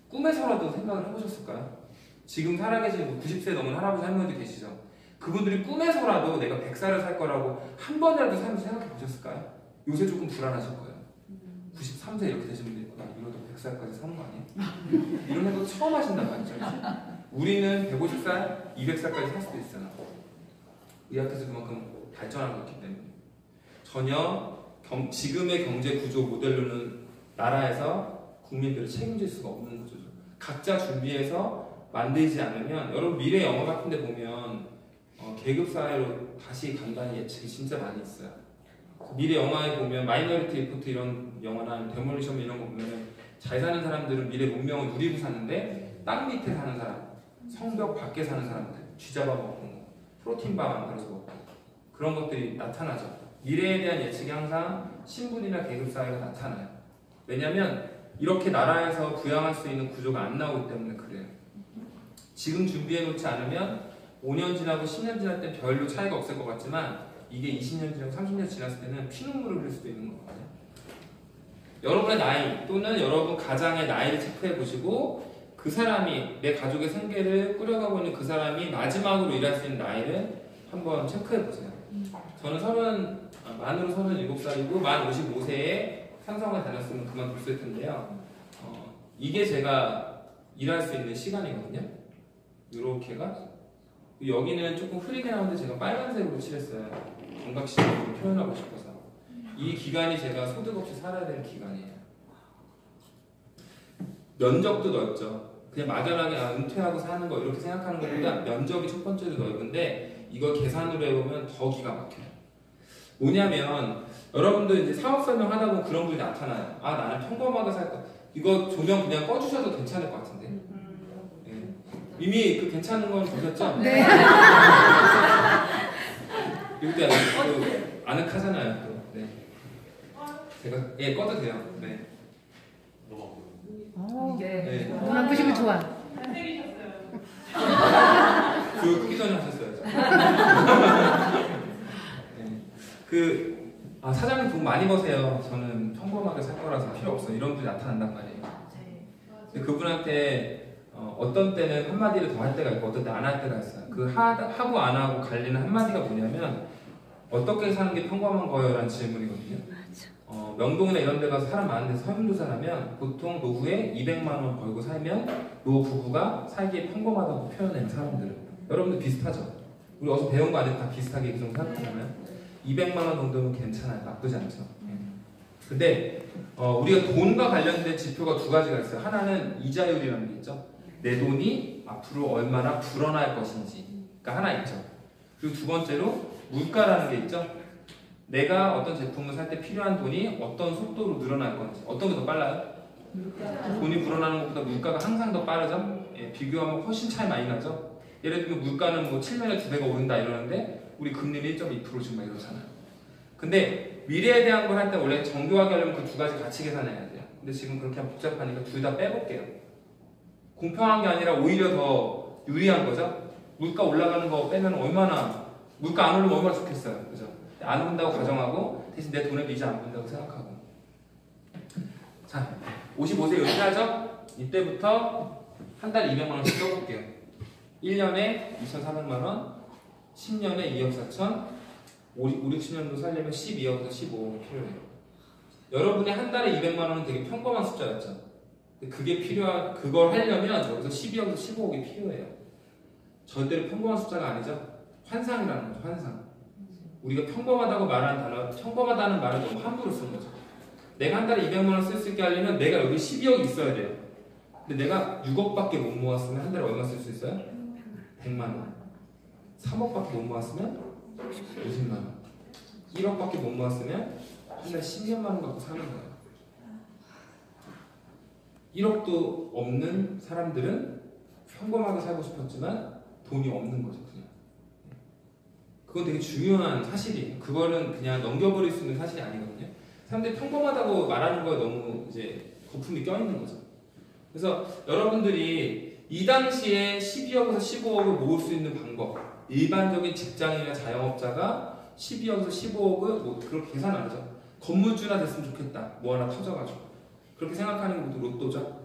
꿈에서라도 생각을 해보셨을까요? 지금 살아계신 90세 넘은 할아버지 할머니도 계시죠? 그분들이 꿈에서라도 내가 100살을 살 거라고 한 번이라도 살면서 생각해 보셨을까요? 요새 조금 불안하실 거예요. 93세 이렇게 되신 분들이 나 이러다 100살까지 사는 거 아니야? 이런 생각 처음 하신단 말이죠. 우리는 150살, 200살까지 살 수도 있어요. 의학에서 그만큼 발전한 것 같기 때문에 전혀 지금의 경제 구조 모델로는 나라에서 국민들을 책임질 수가 없는 거죠. 각자 준비해서 만들지 않으면 여러분 미래 영화 같은 데 보면 계급사회로 다시 간다는 예측이 진짜 많이 있어요. 미래 영화에 보면 마이너리티 리포트 이런 영화나 데몰리션 이런 거 보면 잘 사는 사람들은 미래 문명을 누리고 사는데 땅 밑에 사는 사람, 성벽 밖에 사는 사람들, 쥐잡아 먹고 프로틴바 만들어서 먹고 그런 것들이 나타나죠. 미래에 대한 예측이 항상 신분이나 계급 사회가 나타나요. 왜냐하면 이렇게 나라에서 부양할 수 있는 구조가 안 나오기 때문에 그래요. 지금 준비해 놓지 않으면 5년 지나고 10년 지날 땐 별로 차이가 없을 것 같지만 이게 20년 지나고 30년 지났을 때는 피눈물을 흘릴 수도 있는 거거든요. 여러분의 나이 또는 여러분 가장의 나이를 체크해 보시고 그 사람이 내 가족의 생계를 꾸려가고 있는 그 사람이 마지막으로 일할 수 있는 나이를 한번 체크해 보세요. 저는 만으로 37살이고 만 55세에 산성을 다녔으면 그만뒀을 텐데요. 이게 제가 일할 수 있는 시간이거든요. 이렇게가 여기는 조금 흐리게 나오는데 제가 빨간색으로 칠했어요. 감각시각으로 표현하고 싶어서. 이 기간이 제가 소득 없이 살아야 되는 기간이에요. 면적도 넓죠. 그냥 막연하게 은퇴하고 사는 거 이렇게 생각하는 것보다 면적이 첫 번째로 넓은데 이걸 계산으로 해보면 더 기가 막혀요. 뭐냐면 여러분들 이제 사업 설명하다 보면 그런 분이 나타나요. 나는 평범하게 살 거. 이거 조명 그냥 꺼주셔도 괜찮을 것 같은데. 네. 이미 그 괜찮은 건 보셨죠? 네. 이때 아늑하잖아요. 또. 네. 제가 꺼도 돼요. 네. 네. 눈 안 부시면 좋아. 그거 끄기 전에 하셨어요. 네. 사장님 돈 많이 버세요. 저는 평범하게 살 거라서 필요 없어. 이런 분이 나타난단 말이에요. 근데 그분한테 어떤 때는 한마디를 더 할 때가 있고 어떤 때 안 할 때가 있어요. 그 하고 안 하고 갈리는 한마디가 뭐냐면 어떻게 사는 게 평범한 거예요? 라는 질문이거든요. 명동이나 이런 데 가서 사람 많은 데서 설문조사하면 보통 노후에 200만 원 벌고 살면 노후 부부가 살기에 평범하다고 표현하는 사람들은 여러분들 비슷하죠? 우리 어디서 배운 거 아니고 다 비슷하게 이 정도 생각하잖아요. 200만 원 정도면 괜찮아요. 나쁘지 않죠. 근데 우리가 돈과 관련된 지표가 두 가지가 있어요. 하나는 이자율이라는 게 있죠. 내 돈이 앞으로 얼마나 불어날 것인지가 하나 있죠. 그리고 두 번째로 물가라는 게 있죠. 내가 어떤 제품을 살 때 필요한 돈이 어떤 속도로 늘어날 건지. 어떤 게 더 빨라요? 돈이 불어나는 것보다 물가가 항상 더 빠르죠. 비교하면 훨씬 차이 많이 나죠. 예를 들면 물가는 뭐 7년에 2배가 오른다 이러는데 우리 금리는 1.2% 지금 막 이러잖아요. 근데 미래에 대한 걸 할 때 원래 정교하게 하려면 그 두 가지 같이 계산해야 돼요. 근데 지금 그렇게 하면 복잡하니까 둘 다 빼볼게요. 공평한 게 아니라 오히려 더 유리한 거죠. 물가 올라가는 거 빼면 얼마나 물가 안 오르면 얼마나 좋겠어요. 그죠? 안 오른다고 가정하고 대신 내 돈에도 이자 안 본다고 생각하고. 자, 55세 은퇴하죠? 이때부터 한 달에 200만 원씩 써볼게요. 1년에 2,400만 원, 10년에 2억 4천, 5, 60년도 살려면 12억에서 15억이 필요해요. 여러분의 한 달에 200만 원은 되게 평범한 숫자였죠. 그게 그걸 하려면 여기서 12억에서 15억이 필요해요. 절대로 평범한 숫자가 아니죠. 환상이라는 거죠, 환상. 우리가 평범하다고 말하는 단어, 평범하다는 말을 너무 함부로 쓴 거죠. 내가 한 달에 200만 원 쓸 수 있게 하려면 내가 여기 12억이 있어야 돼요. 근데 내가 6억밖에 못 모았으면 한 달에 얼마 쓸 수 있어요? 100만 원. 3억밖에 못 모았으면 50만 원. 1억밖에 못 모았으면 한 달에 10년만 원 갖고 사는 거예요. 1억도 없는 사람들은 평범하게 살고 싶었지만 돈이 없는 거죠, 그냥. 그건 되게 중요한 사실이에요. 그거는 그냥 넘겨버릴 수 있는 사실이 아니거든요. 사람들이 평범하다고 말하는 거에 너무 이제 거품이 껴있는 거죠. 그래서 여러분들이 이 당시에 12억에서 15억을 모을 수 있는 방법, 일반적인 직장인이나 자영업자가 12억에서 15억을 뭐 그렇게 계산 안 하죠. 건물주나 됐으면 좋겠다. 뭐 하나 터져가지고. 그렇게 생각하는 게 모두 로또죠.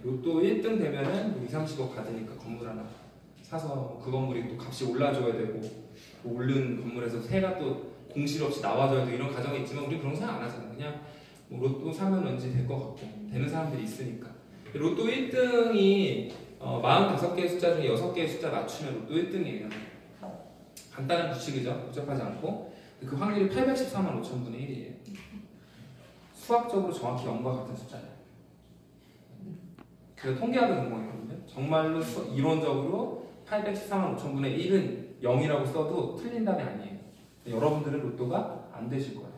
로또 1등 되면은 2, 30억 받으니까 건물 하나 사서 그 건물이 또 값이 올라줘야 되고 오른 건물에서 새가 또 공실 없이 나와줘야 되고 이런 가정이 있지만 우리 그런 생각 안 하잖아요. 그냥 뭐 로또 사면 왠지 될 것 같고 되는 사람들이 있으니까. 로또 1등이 45개의 숫자 중에 6개의 숫자 맞추면 로또 1등이에요. 간단한 규칙이죠. 복잡하지 않고. 그 확률이 814만 5천 분의 1이에요. 수학적으로 정확히 0과 같은 숫자예요. 제가 통계학을 전공했거든요. 정말로 이론적으로 814만 5천 분의 1은 0이라고 써도 틀린 답이 아니에요. 여러분들은 로또가 안 되실 거예요.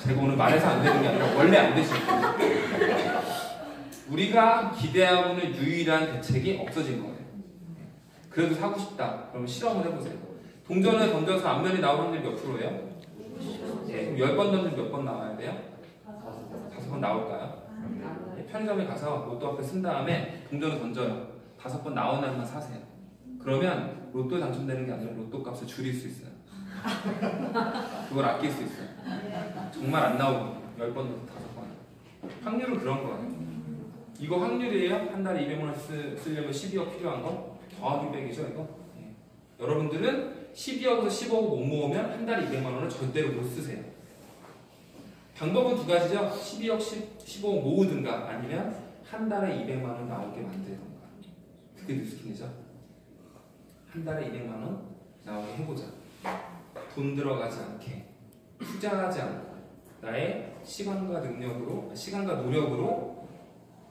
제가 오늘 말해서 안 되는 게 아니라 원래 안 되실 거예요. 우리가 기대하고 있는 유일한 대책이 없어진 거예요. 그래도 사고 싶다. 그러면 실험을 해보세요. 동전을 던져서 앞면이 나올 확률이 몇 프로예요? 네, 그럼 10번 던지면 몇 번 나와야 돼요? 5번 나올까요? 네, 편의점에 가서 로또 앞에 쓴 다음에 동전을 던져요. 5번 나온 날만 사세요. 그러면 로또에 당첨되는 게 아니라 로또 값을 줄일 수 있어요. 그걸 아낄 수 있어요. 정말 안 나오고 10번 던져 5번. 확률은 그런 거예요. 이거 확률이에요? 한 달에 200만 원 쓰려면 12억 필요한 거? 더하기 100이죠 이거? 네. 여러분들은 12억에서 15억 못 모으면 한 달에 200만 원을 절대로 못 쓰세요. 방법은 두 가지죠. 12억, 15억 모으든가 아니면 한 달에 200만 원 나오게 만들던가. 그게 뉴스킨이죠. 한 달에 200만 원 나오게 해보자. 돈 들어가지 않게 투자하지 않고 나의 시간과 능력으로, 시간과 노력으로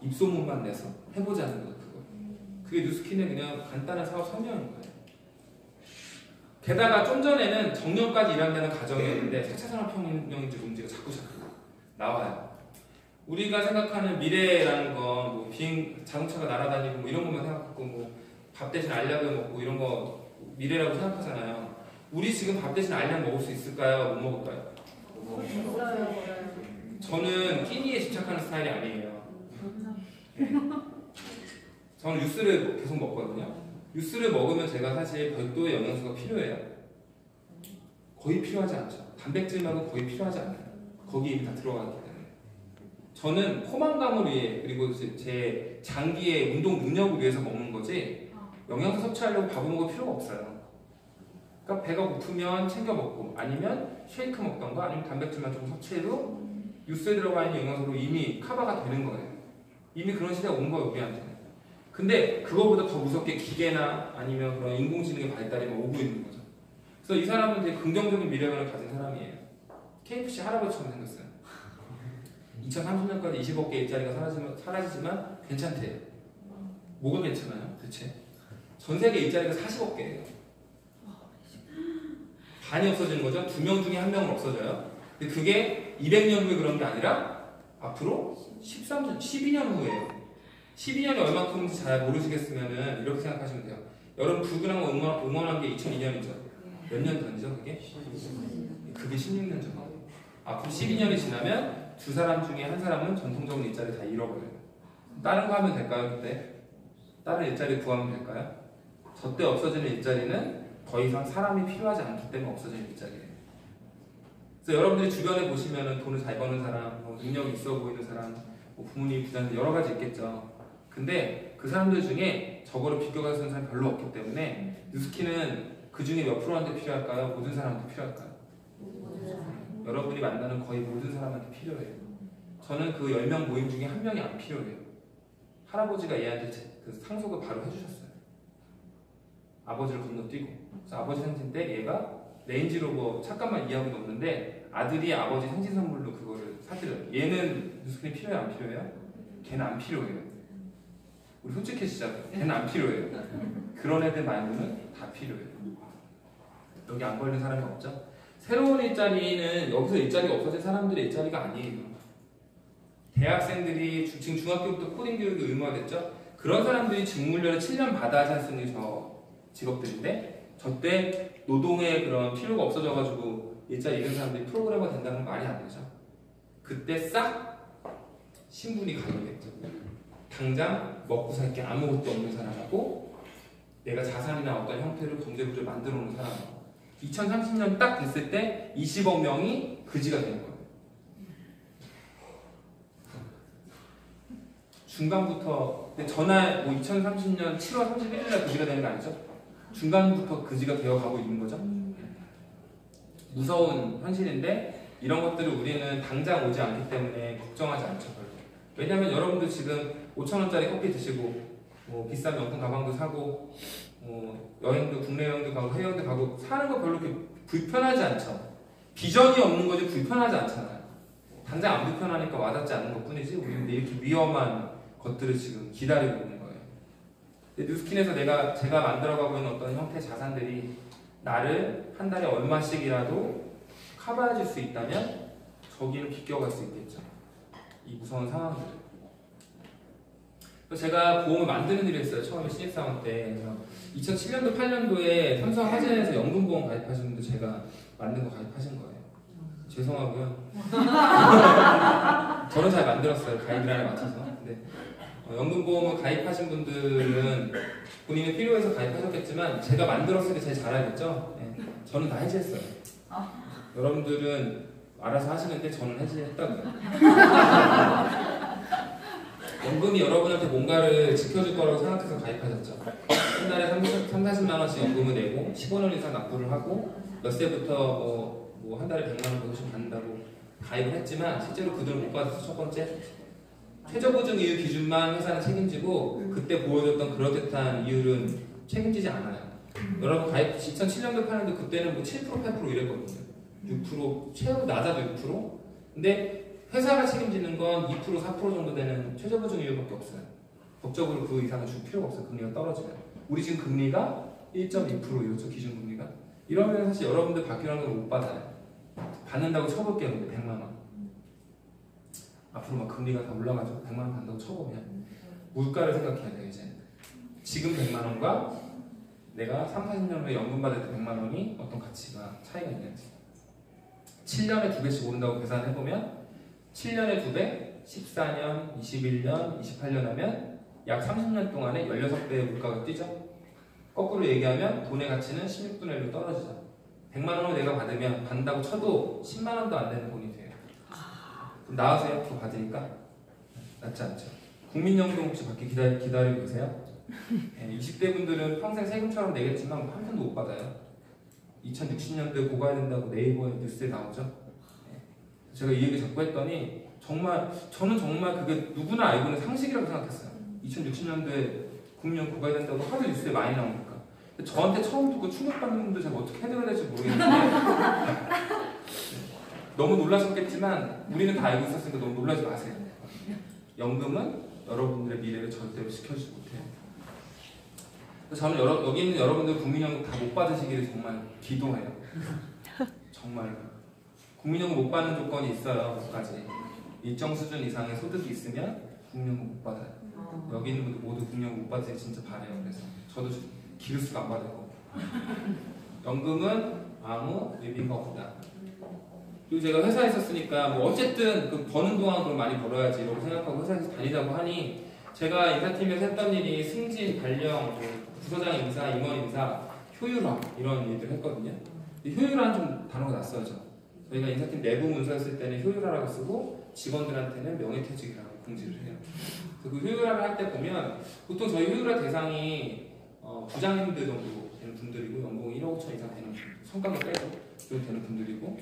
입소문만 내서 해보자는 거예요. 그게 뉴스킨의 그냥 간단한 사업 설명인 거예요. 게다가 좀 전에는 정년까지 일한다는 가정이었는데 4차 산업혁명인지 뭔지가 자꾸 나와요. 우리가 생각하는 미래라는 건 뭐 자동차가 날아다니고 뭐 이런 것만 생각하고 뭐 밥 대신 알약을 먹고 이런 거 미래라고 생각하잖아요. 우리 지금 밥 대신 알약 먹을 수 있을까요? 못 먹을까요? 저는 끼니에 집착하는 스타일이 아니에요. 네. 저는 뉴스를 계속 먹거든요. 뉴스를 먹으면 제가 사실 별도의 영양소가 필요해요. 거의 필요하지 않죠. 단백질 말고 거의 필요하지 않아요. 거기 이미 다 들어가기 때문에. 저는 포만감을 위해 그리고 제 장기의 운동 능력을 위해서 먹는 거지 영양소 섭취하려고 밥을 먹을 필요가 없어요. 그러니까 배가 고프면 챙겨 먹고 아니면 쉐이크 먹던가 아니면 단백질만 좀 섭취해도 뉴스에 들어가 있는 영양소로 이미 커버가 되는 거예요. 이미 그런 시대가 온 거예요, 우리한테는. 근데 그거보다 더 무섭게 기계나 아니면 그런 인공지능의 발달이 막 오고 있는 거죠. 그래서 이 사람은 되게 긍정적인 미래관을 가진 사람이에요. KFC 할아버지처럼 생겼어요. 2030년까지 20억 개 일자리가 사라지지만 괜찮대요. 뭐가 괜찮아요, 대체? 전 세계 일자리가 40억 개예요. 반이 없어지는 거죠. 2명 중에 1명은 없어져요. 근데 그게 200년 후에 그런 게 아니라 앞으로 12년 후에요. 12년이 얼마큼인지 잘 모르시겠으면 이렇게 생각하시면 돼요. 여러분 불근한 거 응원한 게 2002년이죠. 몇 년 전이죠 그게? 그게 16년 전이에요. 앞으로 12년이 지나면 두 사람 중에 한 사람은 전통적인 일자리 다 잃어버려요. 다른 거 하면 될까요 그때? 다른 일자리 구하면 될까요? 저때 없어지는 일자리는 더 이상 사람이 필요하지 않기 때문에 없어지는 일자리예요. 그래서 여러분들이 주변에 보시면 돈을 잘 버는 사람, 뭐 능력이 있어 보이는 사람, 뭐 부모님, 부자들 여러 가지 있겠죠. 근데 그 사람들 중에 저거를 비교가 쓰는 사람이 별로 없기 때문에 뉴스킨은 그 중에 몇 프로한테 필요할까요? 모든 사람한테 필요할까요? 여러분이 만나는 거의 모든 사람한테 필요해요. 저는 그 10명 모임 중에 한 명이 안 필요해요. 할아버지가 얘한테 그 상속을 바로 해주셨어요. 아버지를 건너뛰고. 그래서 아버지 생신 때 얘가 레인지로버 잠깐만 이해하고 넘는데 아들이 아버지 생신 선물로 그거를 사드려요. 얘는 뉴스킨이 필요해요? 안 필요해요? 걔는 안 필요해요. 우리 솔직해지자고요. 걔는 안 필요해요. 그런 애들 말고는 다 필요해요. 여기 안 걸린 사람이 없죠? 새로운 일자리는 여기서 일자리가 없어진 사람들의 일자리가 아니에요. 대학생들이 지금 중학교부터 코딩 교육이 의무화됐죠? 그런 사람들이 직무훈련을 7년 받아야지 할 수 있는 저 직업들인데 저때 노동의 그런 필요가 없어져가지고 일자리 잃은 사람들이 프로그래머가 된다는 건 말이 안 되죠. 그때 싹 신분이 가려겠죠. 당장 먹고 살 게 아무것도 없는 사람하고 내가 자산이나 어떤 형태를 경제구조를 만들어 놓은 사람하고 2030년 딱 됐을 때 20억 명이 그지가 되는 거예요. 중간부터 전날 뭐 2030년 7월 31일날 그지가 되는 거 아니죠? 중간부터 그지가 되어가고 있는 거죠. 무서운 현실인데 이런 것들을 우리는 당장 오지 않기 때문에 걱정하지 않죠. 별로. 왜냐하면 여러분들 지금 5,000원짜리 커피 드시고 뭐 비싼 명품 가방도 사고 여행도 국내 여행도 가고 해외 여행도 가고 사는 거 별로 그렇게 불편하지 않죠. 비전이 없는 거지 불편하지 않잖아요. 당장 안 불편하니까 와닿지 않는 것 뿐이지 우리는 이렇게 위험한 것들을 지금 기다리고 있는 거예요. 뉴스킨에서 제가 만들어가고 있는 어떤 형태의 자산들이 나를 한 달에 얼마씩이라도 커버해줄 수 있다면 저기는 비껴갈 수 있겠죠. 이 무서운 상황들을. 그래서 제가 보험을 만드는 일을 했어요. 처음에 신입사원 때. 그래서 2007년도, 8년도에 삼성 화재에서 연금보험 가입하신 분도 제가 만든 거 가입하신 거예요. 죄송하고요. 저는 잘 만들었어요. 가이드라인에 맞춰서. 근데 연금보험을 가입하신 분들은 본인이 필요해서 가입하셨겠지만 제가 만들었을 때 제일 잘 알겠죠? 네. 저는 다 해지했어요. 여러분들은 알아서 하시는데 저는 해지했다고요. 연금이 여러분한테 뭔가를 지켜줄 거라고 생각해서 가입하셨죠. 한 달에 30-40만 원씩 연금을 내고 15년 이상 납부를 하고 몇 세부터 뭐 한 달에 100만 원 정도씩 받는다고 가입을 했지만 실제로 그 돈을 못 받아서 첫 번째 최저보증 이율 기준만 회사는 책임지고 그때 보여줬던 그럴듯한 이율은 책임지지 않아요. 여러분 가입 2007년도 8년도 그때는 뭐 7% 8% 이랬거든요. 6% 최고 낮아도 6%. 근데 회사가 책임지는 건 2% 4% 정도 되는 최저보증 이율밖에 없어요. 법적으로 그 이상은 줄 필요가 없어요. 금리가 떨어지면. 우리 지금 금리가 1.2%였죠. 기준금리가. 이러면 사실 여러분들 받기로 한 건 못 받아요. 받는다고 쳐볼게요. 근데 100만 원. 앞으로 막 금리가 다 올라가죠. 100만 원 받는다고 쳐보면 물가를 생각해야 돼요. 이제 지금 100만 원과 내가 30-40년 후에 연금 받을 때 100만 원이 어떤 가치가 차이가 있는지 7년에 2배씩 오른다고 계산해보면 7년에 2배, 14년, 21년, 28년 하면 약 30년 동안에 16배의 물가가 뛰죠. 거꾸로 얘기하면 돈의 가치는 16분의 1로 떨어지죠. 100만 원을 내가 받는다고 쳐도 10만 원도 안 되는 돈이 돼요. 그럼 나와서 앞으로 받으니까 낫지 않죠. 국민연금 혹시 받기 기다리고 계세요? 네, 20대 분들은 평생 세금처럼 내겠지만 한 푼도 못 받아요. 2060년도에 고가야 된다고 네이버에 뉴스에 나오죠. 네. 제가 이 얘기 자꾸 했더니 저는 정말 그게 누구나 알고 있는 상식이라고 생각했어요. 2060년도에 국민연금 고가야 된다고 하도 뉴스에 많이 나오니까. 저한테 처음 듣고 충격받는 분들 제가 어떻게 해드려야 될지 모르겠는데 너무 놀라셨겠지만 우리는 다 알고 있었으니까 너무 놀라지 마세요. 연금은 여러분들의 미래를 절대로 지켜주지 못해요. 저는 여기 있는 여러분들 국민연금 다 못 받으시기를 정말 기도해요. 정말 국민연금 못 받는 조건이 있어요. 몇 가지. 일정 수준 이상의 소득이 있으면 국민연금 못 받아요. 여기 있는 분들 모두 국민연금 못 받으시길 진짜 바래요. 그래서 저도 기르스가 안 받을 거고. 연금은 아무 의미가 없다. 그리고 제가 회사에 있었으니까 뭐 어쨌든 그 버는 동안 그럼 많이 벌어야지 이러고 생각하고 회사에서 다니자고 하니 제가 인사팀에서 했던 일이 승진, 발령, 부서장 인사, 임원 인사, 효율화 이런 일들 했거든요. 효율화는 좀 단어가 낯설죠. 저희가 인사팀 내부 문서 했을 때는 효율화라고 쓰고 직원들한테는 명예퇴직이라고 공지를 해요. 그 효율화를 할 때 보면 보통 저희 효율화 대상이 부장님들 정도 되는 분들이고 연봉이 1억 5천 이상 되는 성과를 빼고 되는 분들이고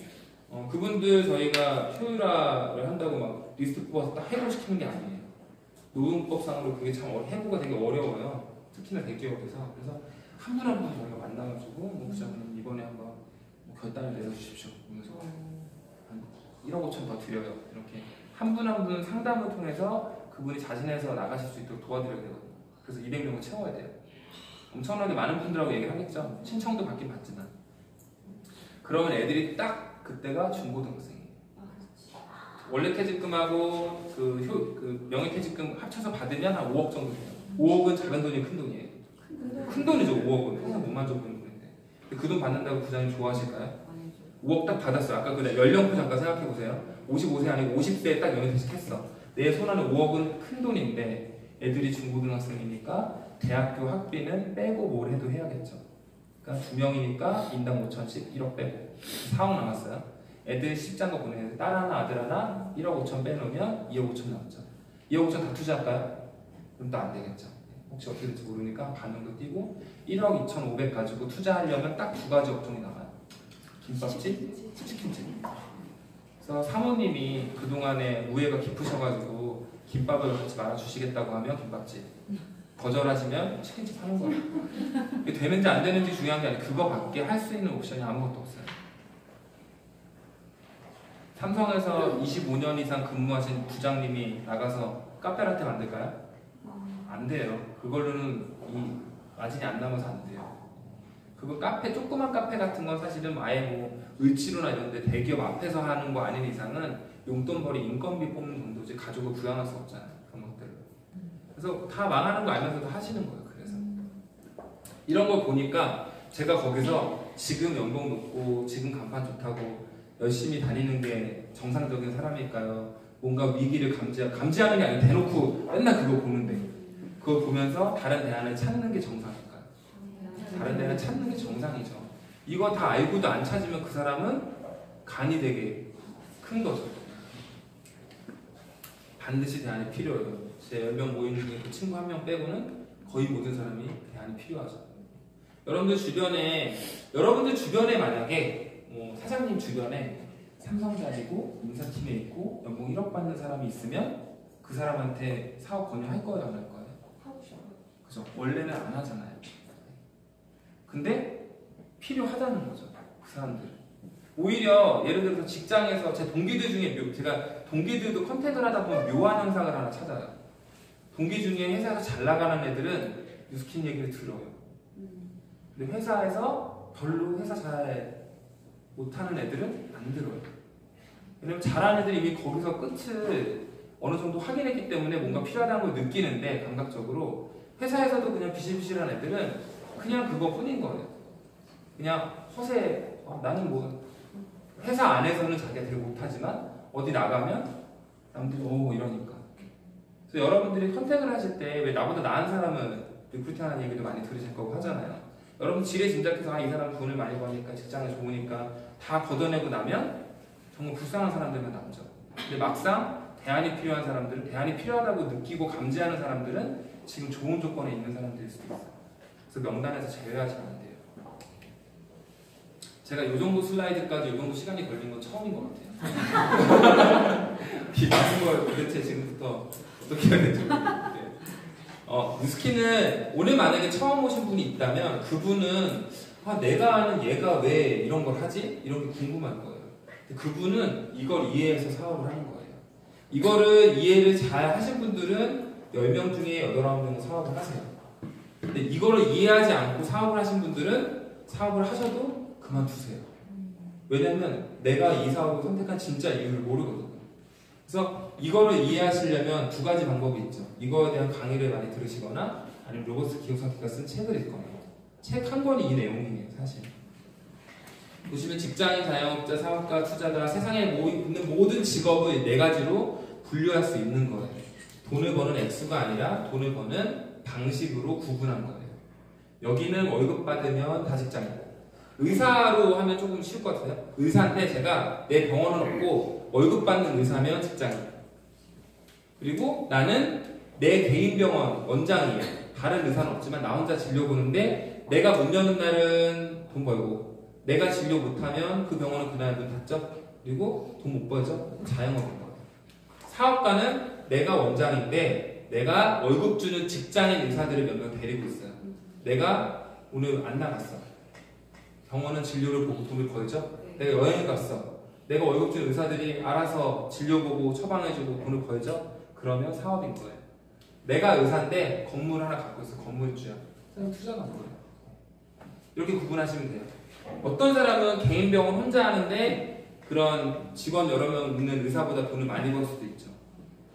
그분들 저희가 효율화를 한다고 막 리스트 뽑아서 딱 해고시키는 게 아니에요. 노동법상으로 그게 참 해고가 되게 어려워요. 특히나 대기업에서. 그래서 한 분 한 분 저희가 만나가지고 뭐 부장님 이번에 한번 뭐 결단을 내려주십시오. 그러면서 한 1억 5천 더 드려요. 이렇게 한 분 한 분 상담을 통해서 그분이 자진해서 나가실 수 있도록 도와드려야 되거든요. 그래서 200명을 채워야 돼요. 엄청나게 많은 분들하고 얘기를 하겠죠. 신청도 받긴 받지만. 그러면 애들이 딱 그때가 중고등학생이에요. 원래 퇴직금하고 그 명예퇴직금 합쳐서 받으면 한 5억 정도 돼요. 5억은 작은 돈이 큰 돈이에요. 큰 돈이죠. 5억은 평생 못 만져보는 돈인데. 그 돈 받는다고 부장님 좋아하실까요? 5억 딱 받았어요. 아까 그 연령표 잠깐 생각해보세요. 55세 아니고 50세에 딱 명예퇴직했어. 내 손 안에 5억은 큰 돈인데 애들이 중고등학생이니까 대학교 학비는 빼고 뭘 해도 해야겠죠. 그러니까 2명이니까 인당 5천씩 1억 빼고 4억 남았어요. 애들 십장거 보내는데 딸 하나 아들 하나 1억 5천 빼놓으면 2억 5천 남았죠. 2억 5천 다 투자할까요? 그럼 또 안 되겠죠. 혹시 어떻게 될지 모르니까 반 정도 띄고 1억 2,500 가지고 투자하려면 딱 두 가지 업종이 나와요. 김밥집, 치킨집. 그래서 사모님이 그동안에 우애가 깊으셔가지고 김밥을 같이 말아주시겠다고 하면 김밥집, 거절하시면 치킨집 하는 거예요. 이게 되는지 안 되는지 중요한 게 아니라 그거밖에 할 수 있는 옵션이 아무것도 없어요. 삼성에서 25년 이상 근무하신 부장님이 나가서 카페라떼 만들까요? 안 돼요. 그걸로는 이 마진이 안 남아서 안 돼요. 그거 카페, 조그만 카페 같은 건 사실은 아예 뭐 을지로나 이런 데 대기업 앞에서 하는 거 아닌 이상은 용돈벌이 인건비 뽑는 정도지 가족을 부양할 수 없잖아요. 그런 것들을. 그래서 다 망하는 거 알면서도 하시는 거예요. 그래서 이런 걸 보니까 제가 거기서 지금 연봉 높고 지금 간판 좋다고 열심히 다니는 게 정상적인 사람일까요? 뭔가 위기를 감지하는 게 아니라 대놓고 맨날 그거 보는데 그거 보면서 다른 대안을 찾는 게 정상일까요? 다른 대안을 찾는 게 정상이죠. 이거 다 알고도 안 찾으면 그 사람은 간이 되게 큰 거죠. 반드시 대안이 필요해요. 제 10명 모임 중에 그 친구 한 명 빼고는 거의 모든 사람이 대안이 필요하죠. 여러분들 주변에 만약에 사장님 주변에 삼성 다니고 인사팀에 있고 연봉 1억 받는 사람이 있으면 그 사람한테 사업 권유할 거예요, 안 할 거예요? 하고 싶어. 그죠? 원래는 안 하잖아요. 근데 필요하다는 거죠, 그 사람들. 오히려 예를 들어서 직장에서 제 동기들 중에 제가 동기들도 컨택을 하다 보면 묘한 현상을 하나 찾아요. 동기 중에 회사에서 잘 나가는 애들은 뉴스킨 얘기를 들어요. 근데 회사에서 별로 회사 잘 못하는 애들은 안 들어요. 왜냐면 잘하는 애들이 이미 거기서 끝을 어느 정도 확인했기 때문에 뭔가 필요하다는 걸 느끼는데 감각적으로 회사에서도 그냥 비실비실한 애들은 그냥 그거뿐인 거예요. 그냥 허세, 나는 뭐 회사 안에서는 자기가 되게 못하지만 어디 나가면 남들이 이러니까. 그래서 여러분들이 컨택을 하실 때 왜 나보다 나은 사람은 리크루팅하는 얘기도 많이 들으실 거고 하잖아요. 여러분 지레 짐작해서 이 사람 돈을 많이 버니까 직장이 좋으니까 다 걷어내고 나면 정말 불쌍한 사람들만 남죠. 근데 막상 대안이 필요한 사람들은 대안이 필요하다고 느끼고 감지하는 사람들은 지금 좋은 조건에 있는 사람들일 수도 있어요. 그래서 명단에서 제외하시면 안 돼요. 제가 이 정도 슬라이드까지 이 정도 시간이 걸린 건 처음인 것 같아요. 이 많은 걸 도대체 지금부터 어떻게 해야 될지 모르겠는데. 뉴스킨은 오늘 만약에 처음 오신 분이 있다면 그분은 내가 아는 얘가 왜 이런 걸 하지? 이런 게 궁금할 거예요. 근데 그분은 이걸 이해해서 사업을 하는 거예요. 이거를 이해를 잘 하신 분들은 10명 중에 8, 9명은 사업을 하세요. 근데 이거를 이해하지 않고 사업을 하신 분들은 사업을 하셔도 그만두세요. 왜냐면 내가 이 사업을 선택한 진짜 이유를 모르거든요. 그래서 이거를 이해하시려면 두 가지 방법이 있죠. 이거에 대한 강의를 많이 들으시거나 아니면 로버트 기요사키가 쓴 책을 읽거나. 책 한 권이 이 내용이에요, 사실. 보시면 직장인, 자영업자, 사업가, 투자자, 세상에 있는 모든 직업을 4가지로 분류할 수 있는 거예요. 돈을 버는 액수가 아니라 돈을 버는 방식으로 구분한 거예요. 여기는 월급 받으면 다 직장이고, 의사로 하면 조금 쉬울 것 같아요. 의사인데 제가 내 병원은 없고 월급 받는 의사면 직장이에요. 그리고 나는 내 개인 병원 원장이에요. 다른 의사는 없지만 나 혼자 진료 보는데 내가 문 여는 날은 돈 벌고 내가 진료 못하면 그 병원은 그날 문 닫죠. 그리고 돈 못 벌죠. 자영업인 거예요. 사업가는 내가 원장인데 내가 월급 주는 직장인 의사들을 몇 명 데리고 있어요. 내가 오늘 안 나갔어. 병원은 진료를 보고 돈을 벌죠. 내가 여행을 갔어. 내가 월급 주는 의사들이 알아서 진료 보고 처방해주고 돈을 벌죠. 그러면 사업인 거예요. 내가 의사인데 건물 하나 갖고 있어. 건물주야. 그냥 투자가 뭐예요? 이렇게 구분하시면 돼요. 어떤 사람은 개인 병원 혼자 하는데 그런 직원 여러 명 있는 의사보다 돈을 많이 벌 수도 있죠.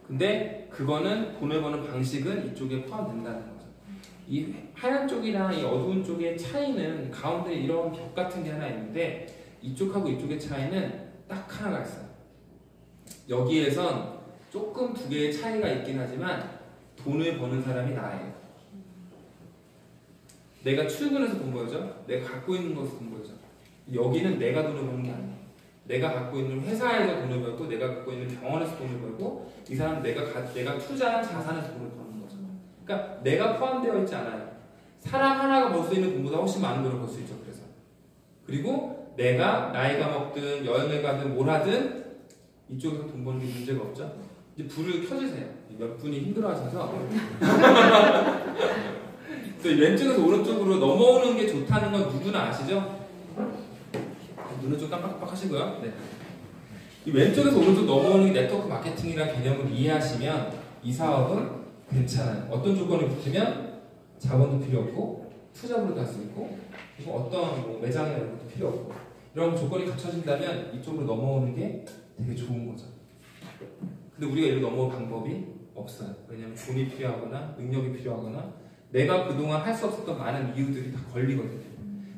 근데 그거는 돈을 버는 방식은 이쪽에 포함된다는 거죠. 이 하얀 쪽이랑 이 어두운 쪽의 차이는 가운데 이런 벽 같은 게 하나 있는데 이쪽하고 이쪽의 차이는 딱 하나가 있어요. 여기에선 조금 두 개의 차이가 있긴 하지만 돈을 버는 사람이 나예요. 내가 출근해서 돈 벌죠? 내가 갖고 있는 것에서 돈 벌죠? 여기는 내가 돈을 버는 게 아니에요. 내가 갖고 있는 회사에서 돈을 벌고 내가 갖고 있는 병원에서 돈을 벌고 이 사람은 내가 투자한 자산에서 돈을 버는 거죠. 그러니까 내가 포함되어 있지 않아요. 사람 하나가 벌 수 있는 돈보다 훨씬 많은 돈을 벌 수 있죠. 그래서 그리고 내가 나이가 먹든 여행을 가든 뭘 하든 이쪽에서 돈 버는 게 문제가 없죠. 이제 불을 켜주세요. 몇 분이 힘들어하셔서 왼쪽에서 오른쪽으로 넘어오는 게 좋다는 건 누구나 아시죠? 눈은 좀 깜빡깜빡 하시고요. 네. 이 왼쪽에서 오른쪽 넘어오는 게 네트워크 마케팅이라는 개념을 이해하시면 이 사업은 괜찮아요. 어떤 조건이 붙으면 자본도 필요 없고 투자금도 할 수 있고 그리고 어떤 매장이나 이런 것도 필요 없고 이런 조건이 갖춰진다면 이쪽으로 넘어오는 게 되게 좋은 거죠. 근데 우리가 이렇게 넘어올 방법이 없어요. 왜냐면 돈이 필요하거나 능력이 필요하거나 내가 그동안 할 수 없었던 많은 이유들이 다 걸리거든요.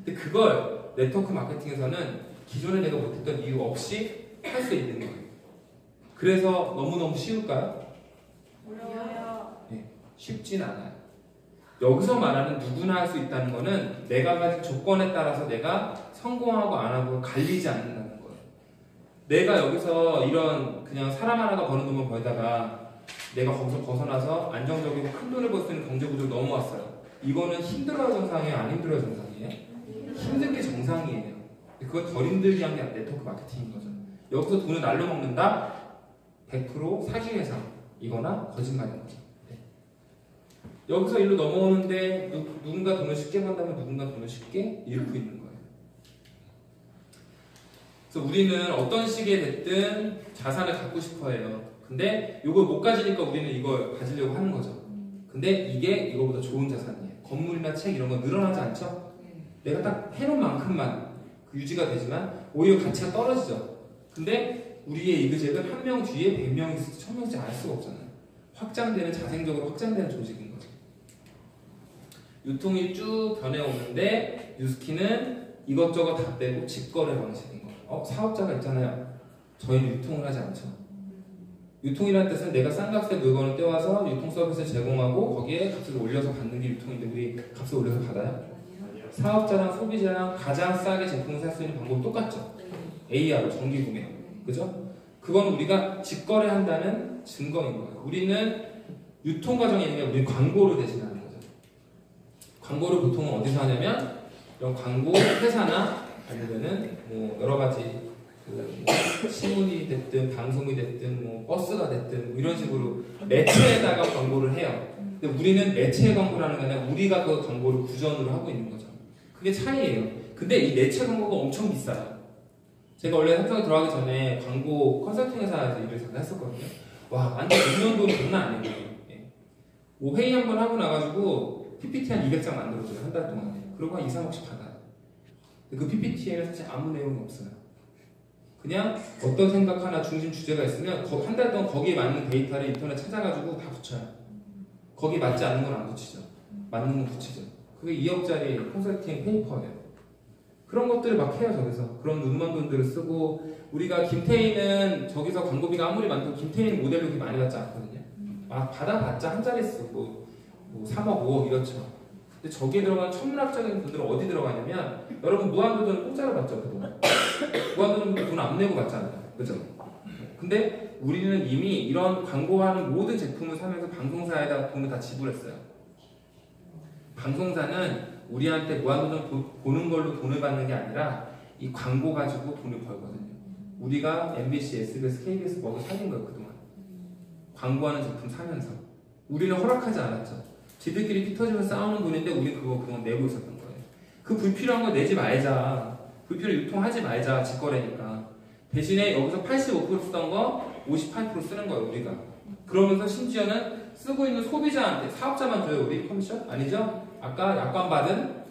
근데 그걸 네트워크 마케팅에서는 기존에 내가 못했던 이유 없이 할 수 있는 거예요. 그래서 너무너무 쉬울까요? 어려워요. 쉽진 않아요. 여기서 말하는 누구나 할 수 있다는 거는 내가 가진 조건에 따라서 내가 성공하고 안 하고 갈리지 않는다는 거예요. 내가 여기서 이런 그냥 사람 하나가 버는 돈만 벌다가 내가 거기서 벗어나서 안정적이고 큰 돈을 벌 수 있는 경제 구조로 넘어왔어요. 이거는 힘들어야 정상이에요? 안 힘들어야 정상이에요? 힘든 게 정상이에요. 그걸 덜 힘들게 한 게 네트워크 마케팅인 거죠. 여기서 돈을 날로 먹는다? 100% 사기 회사 이거나 거짓말인 거죠. 여기서 일로 넘어오는데 누군가 돈을 쉽게 번다면 누군가 돈을 쉽게 잃고 있는 거예요. 그래서 우리는 어떤 식의 됐든 자산을 갖고 싶어 해요. 근데 이걸 못 가지니까 우리는 이걸 가지려고 하는 거죠. 근데 이게 이거보다 좋은 자산이에요. 건물이나 책 이런 거 늘어나지 않죠? 내가 딱 해놓은 만큼만 유지가 되지만 오히려 가치가 떨어지죠. 근데 우리의 이그젝은 한 명 뒤에 100명이 있을지 1000명씩 알 수가 없잖아요. 확장되는 자생적으로 확장되는 조직인 거죠. 유통이 쭉 변해오는데 뉴스키는 이것저것 다 빼고 직거래 방식인 거예요. 사업자가 있잖아요. 저희는 유통을 하지 않죠. 유통이라는 뜻은 내가 싼 값에 물건을 떼와서 유통 서비스를 제공하고 거기에 값을 올려서 받는 게 유통인데 우리 값을 올려서 받아요? 사업자랑 소비자랑 가장 싸게 제품을 살 수 있는 방법은 똑같죠. AR, 정기구매. 그죠? 그건 우리가 직거래한다는 증거인 거예요. 우리는 유통 과정이 아니라 우리는 광고를 대신하는 거죠. 광고를 보통은 어디서 하냐면 이런 광고 회사나 아니면은 뭐 여러 가지 신문이 됐든 방송이 됐든 뭐 버스가 됐든 뭐 이런 식으로 매체에다가 광고를 해요. 근데 우리는 매체 광고라는 게 아니라 우리가 그 광고를 구전으로 하고 있는 거죠. 그게 차이예요. 근데 이 매체 광고가 엄청 비싸요. 제가 원래 삼성에 들어가기 전에 광고 컨설팅 회사에서 일을 잠깐 했었거든요. 와, 완전 6년 돈이 장난 아니에요. 뭐 회의 한 번 하고 나가지고 PPT 한 200장 만들어줘요. 한 달 동안에. 그러고 한 2, 3억씩 받아요. 그 PPT에는 사실 아무 내용이 없어요. 그냥 어떤 생각 하나 중심 주제가 있으면 한 달 동안 거기에 맞는 데이터를 인터넷 찾아가지고 다 붙여요. 거기 맞지 않는 건 안 붙이죠. 맞는 건 붙이죠. 그게 2억짜리 컨설팅 페이퍼예요. 그런 것들을 막 해요. 저기서 그런 눈먼 돈들을 쓰고 우리가 김태희는 저기서 광고비가 아무리 많다고 김태희는 모델로 그렇게 많이 받지 않거든요. 막 받아봤자 한 자리 쓰고 뭐 3억, 5억 이렇죠. 근데 저기에 들어간 천문학적인 돈들은 어디 들어가냐면 여러분 무한도전 공짜로 받죠. 그동안 무한도전 돈 안 내고 받잖아요. 그죠? 근데 우리는 이미 이런 광고하는 모든 제품을 사면서 방송사에다 돈을 다 지불했어요. 방송사는 우리한테 무한도전 보는 걸로 돈을 받는 게 아니라 이 광고 가지고 돈을 벌거든요. 우리가 MBC, SBS, KBS 먹어 살린 거예요. 그동안 광고하는 제품 사면서 우리는 허락하지 않았죠. 지들끼리 피 터지면서 싸우는 돈인데 우리 그거 그동안 내고 있었던 거예요. 그 불필요한 거 내지 말자. 불필요 유통하지 말자. 직거래니까. 대신에 여기서 85% 쓰던 거 58% 쓰는 거예요. 우리가. 그러면서 심지어는 쓰고 있는 소비자한테 사업자만 줘요. 우리 커미션? 아니죠? 아까 약관 받은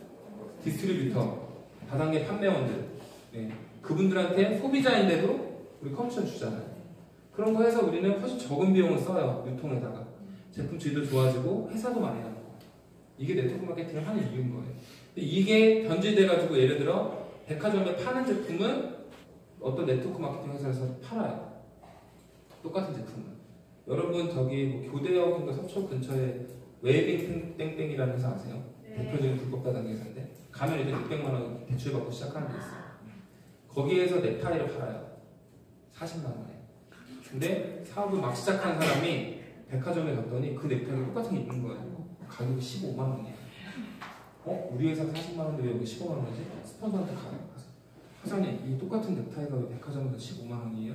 디스트리뷰터 다단계 판매원들 그분들한테 소비자인데도 우리 커미션 주잖아요. 그런 거 해서 우리는 훨씬 적은 비용을 써요. 유통에다가 제품 질도 좋아지고 회사도 많이 나고 이게 네트워크 마케팅을 하는 이유인 거예요. 근데 이게 변질돼가지고 예를 들어 백화점에 파는 제품은 어떤 네트워크 마케팅 회사에서 팔아요. 똑같은 제품을. 여러분 저기 뭐 교대역인가 서초 근처에 웨이빙 땡땡이라는 회사 아세요? 대표적인 불법 다단계 회사인데 가면 이제 600만 원 대출받고 시작하는 데 있어요. 거기에서 넥타이를 팔아요. 40만 원에. 근데 사업을 막 시작한 사람이 백화점에 갔더니 그 넥타이가 똑같은 게 있는 거예요. 가격이 15만 원이에요. 우리 회사 40만 원인데 왜 여기 15만 원이지? 스폰서한테 가서 사장님 이 똑같은 넥타이가 왜 백화점에서 15만 원이에요?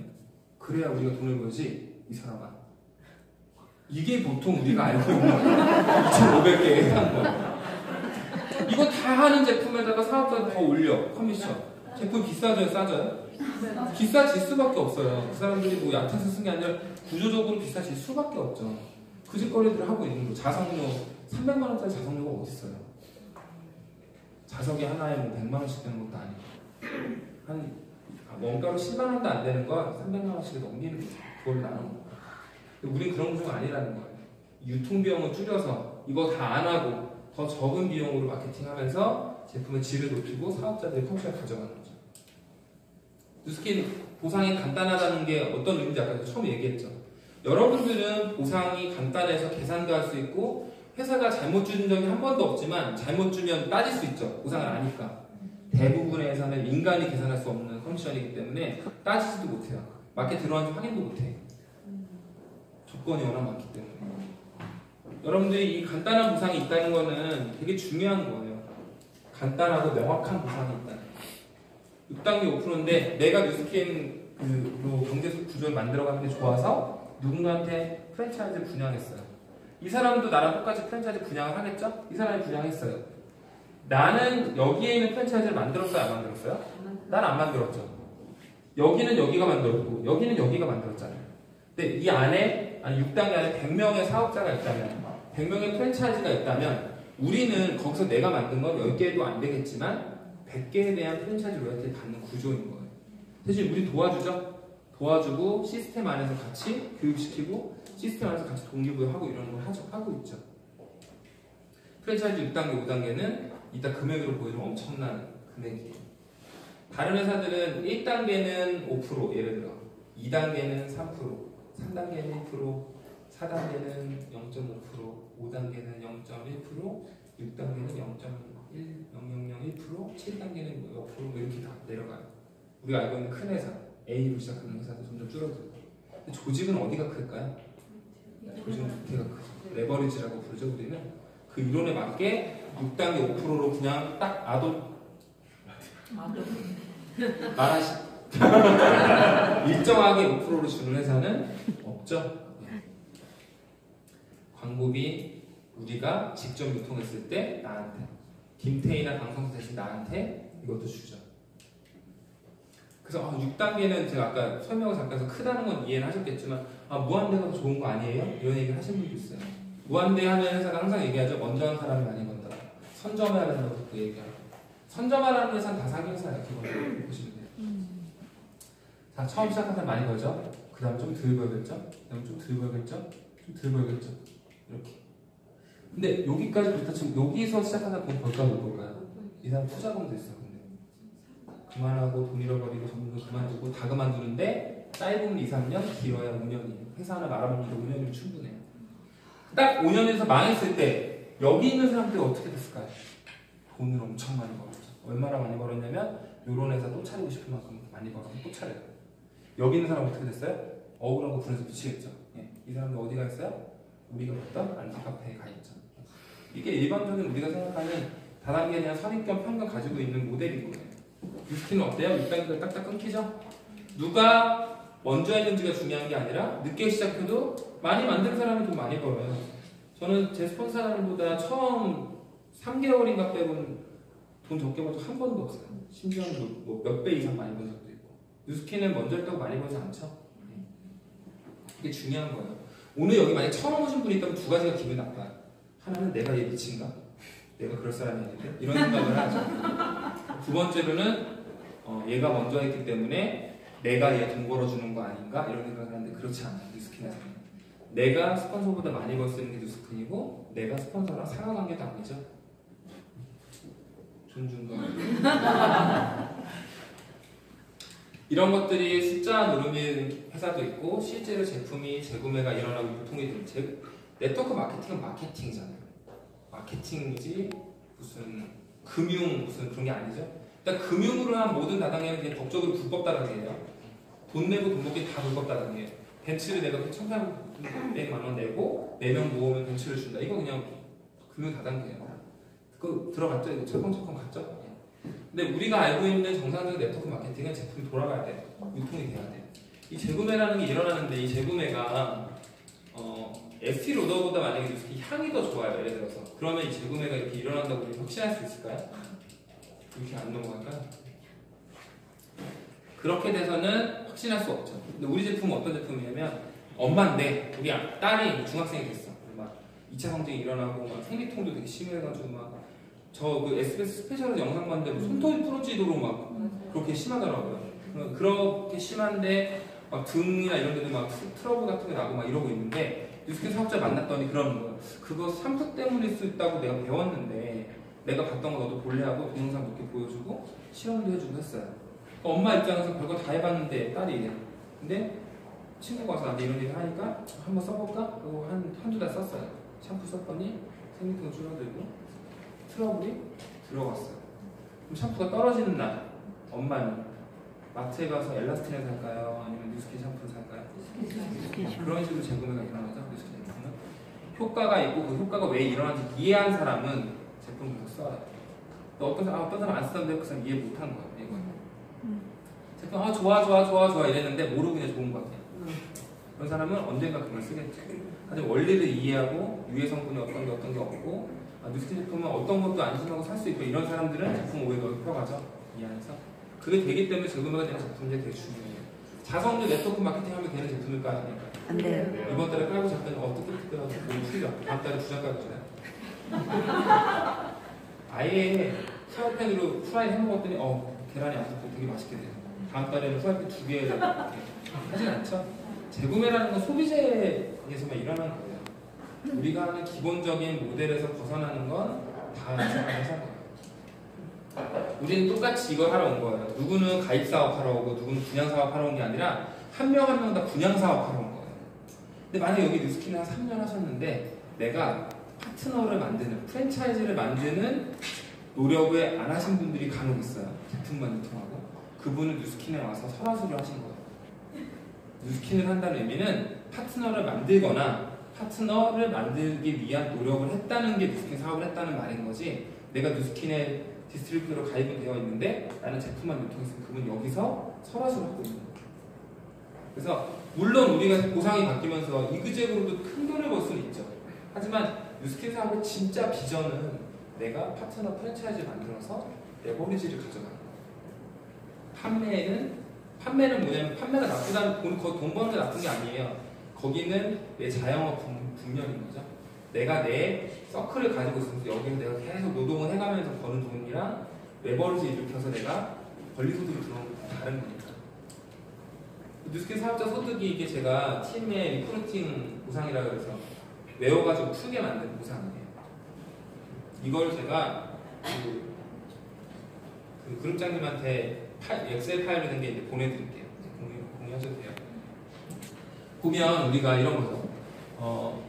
그래야 우리가 돈을 벌지 이 사람아. 이게 보통 우리가 알고 있는 2,500개에 한 거. 이거 다 하는 제품에다가 사업자는 더 올려 커미션. 제품 비싸져요, 싸져요? 비싸질 수밖에 없어요. 그 사람들이 뭐 얕아서 쓴 게 아니라 구조적으로 비싸질 수밖에 없죠. 그 짓거리들을 하고 있는 거. 자석료 300만 원짜리 자석료가 어디 있어요? 자석이 하나에 뭐 100만 원씩 되는 것도 아니고 한 원가로 10만 원도 안 되는 거 300만 원씩 넘기는 그걸로 나눈 거. 근데 우린 그런 구조가 아니라는 거예요. 유통비용을 줄여서 이거 다 안 하고 더 적은 비용으로 마케팅하면서 제품의 질을 높이고 사업자들이 커미션을 가져가는 거죠. 뉴스킨 보상이 간단하다는 게 어떤 의미인지 아까 처음 얘기했죠. 여러분들은 보상이 간단해서 계산도 할 수 있고 회사가 잘못 준 적이 한 번도 없지만 잘못 주면 따질 수 있죠. 보상을 아니까. 대부분의 회사는 인간이 계산할 수 없는 커미션이기 때문에 따지지도 못해요. 마켓 들어왔는지 확인도 못해. 조건이 워낙 많기 때문에. 여러분들이 이 간단한 보상이 있다는 거는 되게 중요한 거예요. 간단하고 명확한 보상이 있다는 거예요. 6단계 5%인데 내가 뉴스킨 그 경제 구조를 만들어가는 게 좋아서 누군가한테 프랜차이즈를 분양했어요. 이 사람도 나랑 똑같이 프랜차이즈 분양을 하겠죠? 이 사람이 분양했어요. 나는 여기에 있는 프랜차이즈를 만들었어요? 안 만들었어요? 난 안 만들었죠. 여기는 여기가 만들었고 여기는 여기가 만들었잖아요. 근데 이 안에 6단계 안에 100명의 사업자가 있다면 100명의 프랜차이즈가 있다면 우리는 거기서 내가 만든 건 10개도 안 되겠지만 100개에 대한 프랜차이즈 로열티를 받는 구조인 거예요. 대신 우리 도와주죠? 도와주고 시스템 안에서 같이 교육시키고 시스템 안에서 같이 동기부여하고 이런 걸 하고 있죠. 프랜차이즈 6단계, 5단계는 이따 금액으로 보여주면 엄청난 금액이에요. 다른 회사들은 1단계는 5%, 예를 들어 2단계는 3%, 3단계는 1%, 4단계는 0.5%, 5단계는 0.1%, 6단계는 0.1%, 7단계는 몇 프로 이렇게 다 내려가요. 우리가 알고 있는 큰 회사, A로 시작하는 회사도 점점 줄어들고. 근데 조직은 어디가 클까요? 조직은 두께가 크죠. 레버리지라고 부르죠, 우리는. 그 이론에 맞게 6단계 5%로 그냥 딱 말하시 일정하게 5%로 주는 회사는 없죠. 광고비 우리가 직접 유통했을 때 나한테 김태희나 방송사 대신 나한테 이것도 주죠. 그래서 6단계는 제가 아까 설명을 잠깐 해서 크다는 건 이해는 하셨겠지만 무한대가 더 좋은 거 아니에요? 이런 얘기를 하시는 분도 있어요. 무한대 하는 회사는 항상 얘기하죠. 먼저 한 사람이 많이 번다. 선점해야 된다고 그 얘기하고. 선점하라는 회사는 다 사기 회사예요. 기본적으로 보시면 돼요. 자, 처음 시작한 사람 많이 벌죠. 그 다음 좀 덜 벌겠죠. 그 다음 좀 덜 벌겠죠. 좀 덜 벌겠죠. 이렇게. 근데 여기까지부터 지금 여기서 시작한 사람 돈 벌까 못 벌까요? 이 사람 투자금도 있어. 근데 그만하고 돈 잃어버리고 전부 그만두고 다 그만두는데 짧으면 2, 3년, 길어야 5년이에요. 회사 하나 말아먹는데 5년이면 충분해요. 딱 5년에서 망했을 때 여기 있는 사람들이 어떻게 됐을까요? 돈을 엄청 많이 벌었죠. 얼마나 많이 벌었냐면 이런 회사 또 차리고 싶은 만큼 많이 벌어서 또 차려요. 여기 있는 사람 어떻게 됐어요? 억울하고 분해서 미치겠죠. 예. 이 사람들 어디 가 있어요? 우리가 봤던 안티카페에 가 있죠. 이게 일반적인 우리가 생각하는 다단계냐 선입견 편견 가지고 있는 모델인 거예요. 뉴스킨은 어때요? 6단계가 딱딱 끊기죠? 누가 먼저 했는지가 중요한 게 아니라 늦게 시작해도 많이 만든 사람이 돈 많이 벌어요. 저는 제 스폰서들보다 처음 3개월인가 빼고는 돈 적게 벌 적 한 번도 없어요. 심지어는 뭐 몇 배 이상 많이 번 적도 있고. 뉴스킨은 먼저 했다고 많이 벌지 않죠. 이게 중요한 거예요. 오늘 여기 만약 처음 오신 분이 있다면 두 가지가 기분이 나빠요. 하나는 내가 얘 미친가? 내가 그럴 사람이 아닌데? 이런 생각을 하죠. 두 번째로는 얘가 먼저 했기 때문에 내가 얘 돈 벌어주는 거 아닌가? 이런 생각을 하는데 그렇지 않아요. 뉴스킨에서는. 내가 스폰서보다 많이 벌 수 있는 게 뉴스킨이고 내가 스폰서랑 상하관계도 아니죠. 존중과 이런 것들이 숫자 누르는 회사도 있고 실제로 제품이 재구매가 일어나고 유통이 되는 네트워크 마케팅은 마케팅이잖아요. 마케팅이지 무슨 금융 무슨 그런 게 아니죠. 일단 금융으로 한 모든 다단계는 그냥 법적으로 불법 다단계예요. 돈 내고 돈 먹기 다 불법 다단계예요. 벤츠를 내가 1,800만 원 내고 4명 모으면 벤츠를 준다. 이거 그냥 금융 다단계예요. 그거 들어갔죠? 이거 철컹철컹 갔죠? 근데 우리가 알고 있는 정상적인 네트워크 마케팅은 제품이 돌아가야 돼요. 유통이 돼야 돼요. 이 재구매라는 게 일어나는데 이 재구매가 ST 로더보다 만약에 이 향이 더 좋아요. 예를 들어서 그러면 이 재구매가 이렇게 일어난다고 우리 확신할 수 있을까요? 이렇게 안 넘어갈까요? 그렇게 돼서는 확신할 수 없죠. 근데 우리 제품은 어떤 제품이냐면 엄마인데 우리 딸이 중학생이 됐어. 막 2차 성징이 일어나고 막 생리통도 되게 심해가지고 막 저 그 SBS 스페셜에서 영상 봤는데 손톱이 부러지도록 막 그렇게 심하더라고요. 그렇게 심한데 막 등이나 이런 데도 막 트러블 같은 게 나고 막 이러고 있는데 뉴스킨 사업자 만났더니 그러는 거야. 그거 샴푸 때문일 수 있다고 내가 배웠는데 내가 봤던 거 너도 볼래 하고 동영상 몇 개 보여주고 실험도 해주고 했어요. 엄마 입장에서 별거 다 해봤는데 딸이 이래. 근데 친구가 와서 나한테 이런 얘기 하니까 한번 써볼까? 그리고 한두 달 썼어요. 샴푸 썼더니 생리통이 줄어들고 트러블이 들어갔어요. 그럼 샴푸가 떨어지는 날 엄마는 마트에 가서 엘라스틴을 살까요? 아니면 뉴스킨 샴푸를 살까요? 그런 식으로 재구매가 일어나죠. 뉴스킨 샴푸는 효과가 있고 그 효과가 왜 일어나는지 이해한 사람은 제품을 더 써요. 또 어떤 사람 안 쓰는데 그 사람 이해 못한 거예요. 이거 제품 좋아 이랬는데 모르고 그냥 좋은 거 같아요. 그런 사람은 언젠가 그걸 쓰겠죠. 하지만 원리를 이해하고 유해 성분이 어떤 게 없고 뉴스킨 제품은 어떤 것도 안심하고 살 수 있고 이런 사람들은 제품 오해 넓혀가죠. 이해해서 그게 되기 때문에 재구매가 되는 제품이 되게 중요해요. 자성률 네트워크 마케팅 하면 되는 제품일까 아닙니까? 안 돼요. 이번 달에 깔고 잤더니 어떻게 특별하고 너무 풀려. 다음 달에 2장 깔고 자요. 아예 프라이팬으로 프라이 해먹었더니 계란이 안 섞고 되게 맛있게 돼요. 다음 달에는 프라이팬 2개 하진 않죠? 재구매라는 건 소비재에서만 일어나는 거예요. 우리가 하는 기본적인 모델에서 벗어나는 건 다 생각해서 거예요. 우리는 똑같이 이걸 하러 온 거예요. 누구는 가입 사업 하러 오고 누구는 분양 사업 하러 온 게 아니라 한 명 한 명 다 분양 사업 하러 온 거예요. 근데 만약 여기 뉴스킨을 한 3년 하셨는데 내가 파트너를 만드는 프랜차이즈를 만드는 노력을 안 하신 분들이 간혹 있어요. 제품만 유통하고 그분은 뉴스킨에 와서 설화수를 하신 거예요. 뉴스킨을 한다는 의미는 파트너를 만들거나 파트너를 만들기 위한 노력을 했다는 게 뉴스킨 사업을 했다는 말인 거지. 내가 뉴스킨에 디스트리뷰터로 가입이 되어 있는데 나는 제품만 유통했으면 그분 여기서 설화수를 하고 있는 거예요. 그래서 물론 우리가 보상이 바뀌면서 이그젝으로도 큰 돈을 벌 수는 있죠. 하지만 뉴스킨 사업의 진짜 비전은 내가 파트너 프랜차이즈를 만들어서 레버리지를 가져가는 거예요. 판매는 뭐냐면 판매가 나쁘다는 돈 버는 게 나쁜 게 아니에요. 거기는 내 자영업 분열인 거죠. 내가 내 서클을 가지고 있으면서 여기서 내가 계속 노동을 해가면서 버는 돈이랑 레버리지 일으켜서 내가 권리소득이 들어오는 건 다른 거니까. 뉴스킨 사업자 소득이 이게 제가 팀의 리크루팅 보상이라고 해서 외워가지고 풀게 만든 보상이에요. 이걸 제가 그 그룹장님한테 엑셀 파일로 된 게 이제 보내드릴게요. 공유하셔도 돼요. 보면 우리가 이런 거죠.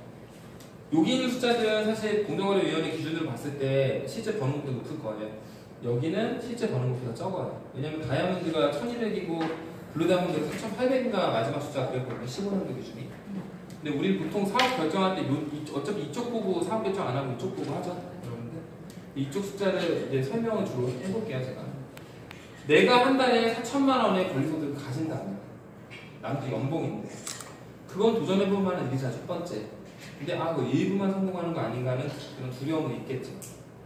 여기 있는 숫자들은 사실 공정거래위원회 기준으로 봤을 때 실제 버는 것보다 높을 거예요. 여기는 실제 버는 것보다 적어요. 왜냐면 다이아몬드가 1200이고 블루다이아몬드가 4800인가 마지막 숫자가 그랬거든요. 15년도 기준이. 근데 우리 보통 사업 결정할 때 어차피 이쪽 보고 사업 결정 안 하고 이쪽 보고 하죠. 여러분들. 이쪽 숫자를 이제 설명을 주로 해볼게요. 내가 한 달에 4천만 원의 권리소득을 가진다면 남도 연봉인데 그건 도전해볼 만한 일이자 첫 번째. 근데 그 일부만 성공하는 거 아닌가는 그런 두려움은 있겠죠.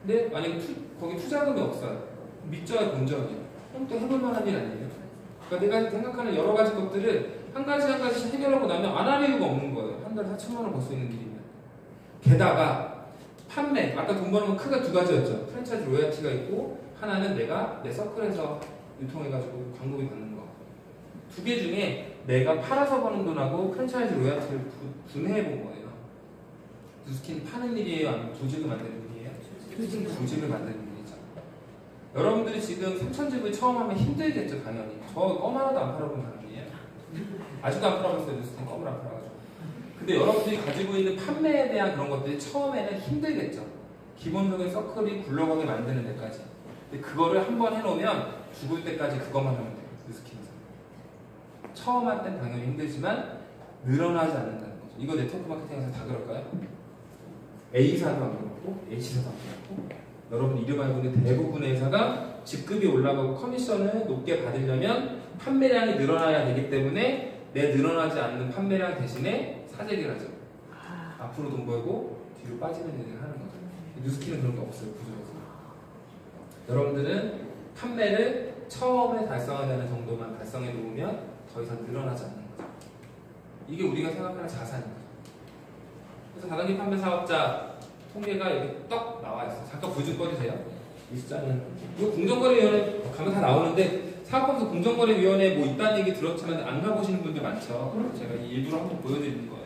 근데 만약에 거기 투자금이 없어요. 믿져야 본전이에요. 그럼 또 해볼 만한 일 아니에요? 그러니까 내가 생각하는 여러 가지 것들을 한 가지씩 해결하고 나면 안 할 이유가 없는 거예요. 한 달에 4천만 원 벌 수 있는 길이면. 게다가 판매, 아까 돈 버는 건 크게 두 가지였죠. 프랜차이즈 로열티가 있고 하나는 내가 내 서클에서 유통해가지고 광고비 받는 거. 두 개 중에 내가 팔아서 버는 돈하고 프랜차이즈 로열티를 분해해본 거예요. 뉴스킨 파는 일이에요? 아니면 조직을 만드는 일이에요? 조직을 만드는 일이죠. 여러분들이 지금 3,000집을 처음 하면 힘들겠죠, 당연히. 저 껌 하나도 안 팔아본 사람이에요. 아직도 안 팔아봤어요, 뉴스킨 껌을 안 팔아가지고. 근데 여러분들이 가지고 있는 판매에 대한 그런 것들이 처음에는 힘들겠죠. 기본적인 서클이 굴러가게 만드는 데까지. 근데 그거를 한번 해놓으면 죽을 때까지 그것만 하면 돼요, 뉴스킨에서. 처음 할 땐 당연히 힘들지만 늘어나지 않는다는 거죠. 이거 네트워크 마케팅에서 다 그럴까요? A사도 안 그렇고 H사도 안 그렇고 여러분 이름 알고 있는 대부분의 회사가 직급이 올라가고 커미션을 높게 받으려면 판매량이 늘어나야 되기 때문에 내 늘어나지 않는 판매량 대신에 사재기를 하죠. 앞으로 돈 벌고 뒤로 빠지는 일을 하는 거죠. 뉴스킨은 그런 게 없어요. 구조에서. 여러분들은 판매를 처음에 달성하려는 정도만 달성해 놓으면 더 이상 늘어나지 않는 거죠. 이게 우리가 생각하는 자산입니다. 그래서 다단계 판매 사업자 통계가 이렇게 떡 나와 있어요. 잠깐 보여주세요. 이 숫자는 이거 공정거래위원회 가면 다 나오는데 사업하면서 공정거래위원회 뭐 있다는 얘기 들었지만 안 가보시는 분들 많죠. 제가 일부러 한번 보여드리는 거예요.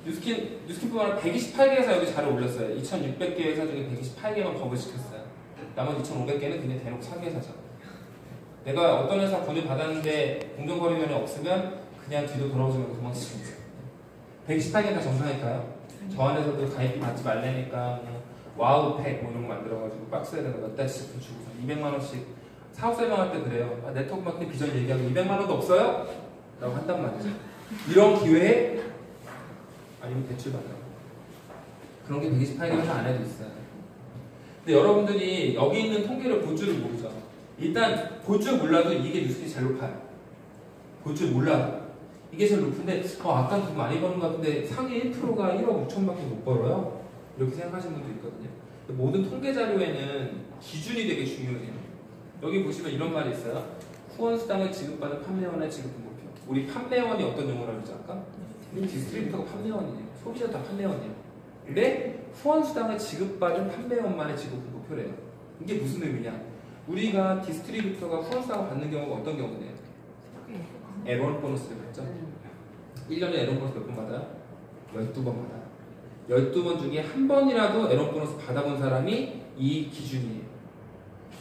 뉴스킨뿐만 아니라 128개 회사 여기 자료 올렸어요. 2,600개 회사 중에 128개만 법을 시켰어요. 나머지 2,500개는 그냥 대놓고 사기 회사죠. 내가 어떤 회사 권유 받았는데 공정거래위원회 없으면 그냥 뒤로 돌아오지 말고 도망치는 거예요. 128개 다 정상일까요? 저 안에서도 가입비 받지 말라니까 와우팩 뭐 이런 거 만들어가지고 박스에다가 몇 달씩 주고서 200만원씩 사업 설명할 때 그래요. 네트워크 마케팅 비전 얘기하고 200만원도 없어요? 라고 한단 말이죠. 이런 기회에 아니면 대출 받아요. 그런 게 128개 회사 안에도 있어요. 근데 여러분들이 여기 있는 통계를 볼 줄을 모르죠. 일단 볼 줄 몰라도 이게 뉴스가 제일 높아요. 볼 줄 몰라도 이게 제일 높은데 아까 돈 많이 버는 것 같은데 상위 1%가 1억 6천밖에 못 벌어요. 이렇게 생각하시는 분도 있거든요. 모든 통계 자료에는 기준이 되게 중요해요. 여기 보시면 이런 말이 있어요. 후원수당을 지급받는 판매원의 지급등급표. 우리 판매원이 어떤 용어라고 했죠 아까? 디스트리뷰터가 판매원이에요. 소비자 다 판매원이에요. 근데 후원수당을 지급받은 판매원만의 지급등급표래요. 이게 무슨 의미냐? 우리가 디스트리뷰터가 후원수당을 받는 경우가 어떤 경우네요? 에런 보너스를 받죠. 1년에 에런 보너스 몇 번 받아요? 12번 받아요. 12번 중에 한 번이라도 에런 보너스 받아본 사람이 이 기준이에요.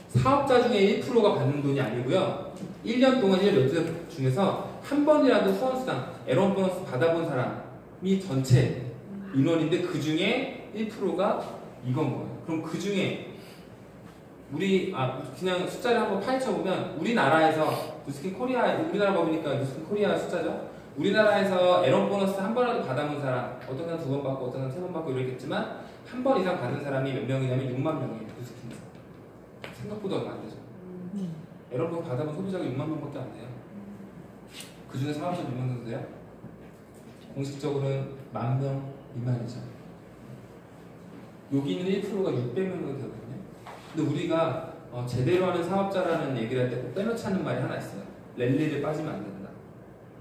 사업자 중에 1%가 받는 돈이 아니고요. 1년 동안 1년 12달 중에서 한 번이라도 후원수당, 에런 보너스 받아본 사람이 전체 인원인데 그 중에 1%가 이건 거예요. 그럼 그 중에 그냥 숫자를 한번 파헤쳐보면 우리나라에서 뉴스킨 코리아, 우리나라 법이니까 뉴스킨 코리아 숫자죠. 우리나라에서 에런 보너스 한 번이라도 받아본 사람, 어떤 사람 2번 받고 어떤 사람 3번 받고 이러겠지만 한 번 이상 받은 사람이 몇 명이냐면 6만 명이에요. 뉴스킨에서. 생각보다 얼마 안 되죠. 에런 보너스 받아본 소비자가 6만 명밖에 안 돼요. 그 중에 사업자 몇 명 정도 돼요? 공식적으로는 10,000명 미만이죠. 여기 있는 1%가 600명 정도 되거든요. 근데 우리가 제대로 하는 사업자라는 얘기를 할 때 꼭 빼놓지 않는 말이 하나 있어요. 랠리를 빠지면 안 된다.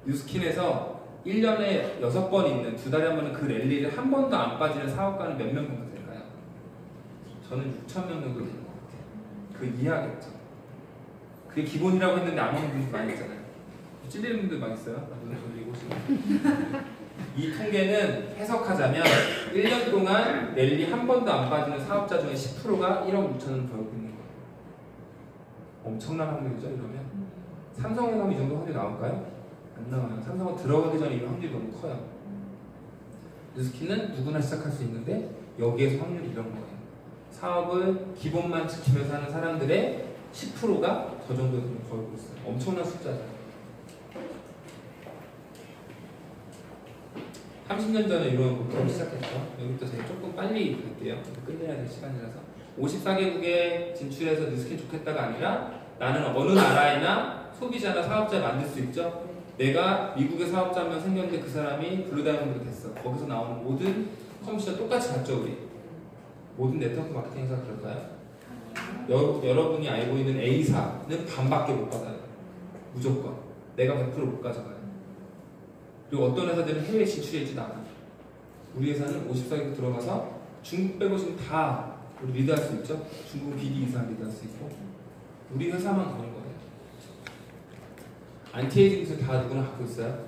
뉴스킨에서 1년에 6번 있는 2달에 한 번은 그 랠리를 한 번도 안 빠지는 사업가는 몇 명 정도 될까요? 저는 6,000명 정도 되는 것 같아요. 그 이해하겠죠? 그게 기본이라고 했는데 안 오는 분들 많이 있잖아요. 찔리는 분들 많이 있어요. 눈 돌리고 이 통계는 해석하자면 1년 동안 랠리 한 번도 안 빠지는 사업자 중에 10%가 1억 6천을 벌고 있는 거예요. 엄청난 확률이죠, 이러면. 삼성에 가면 이 정도 확률이 나올까요? 안 나와요. 삼성은 들어가기 전에 이 확률이 너무 커요. 뉴스킨은 누구나 시작할 수 있는데 여기에서 확률이 이런 거예요. 사업을 기본만 지키면서 하는 사람들의 10%가 저 정도 돈을 벌고 있어요. 엄청난 숫자죠. 30년 전에 이런 목표를 시작했죠. 여기부터 제가 조금 빨리 갈게요. 끝내야 될 시간이라서. 54개국에 진출해서 뉴스킨 좋겠다가 아니라 나는 어느 나라에나 소비자나 사업자 만들 수 있죠. 내가 미국의 사업자 한 명 생겼는데 그 사람이 블루다이몬드가 됐어. 거기서 나오는 모든 커미션 똑같이 받죠, 우리. 모든 네트워크 마케팅 회사 그럴까요? 여러분이 알고 있는 A사는 반밖에 못 받아요. 무조건. 내가 100% 못 가져가요. 그리고 어떤 회사들은 해외 진출해 있지도 않아. 우리 회사는 54개국 들어가서 중국 빼고 지금 다 우리 리드할 수 있죠. 중국 BD 이상 리드할 수 있고 우리 회사만 그런 거예요. 안티에이징 기술 다 누구나 갖고 있어요.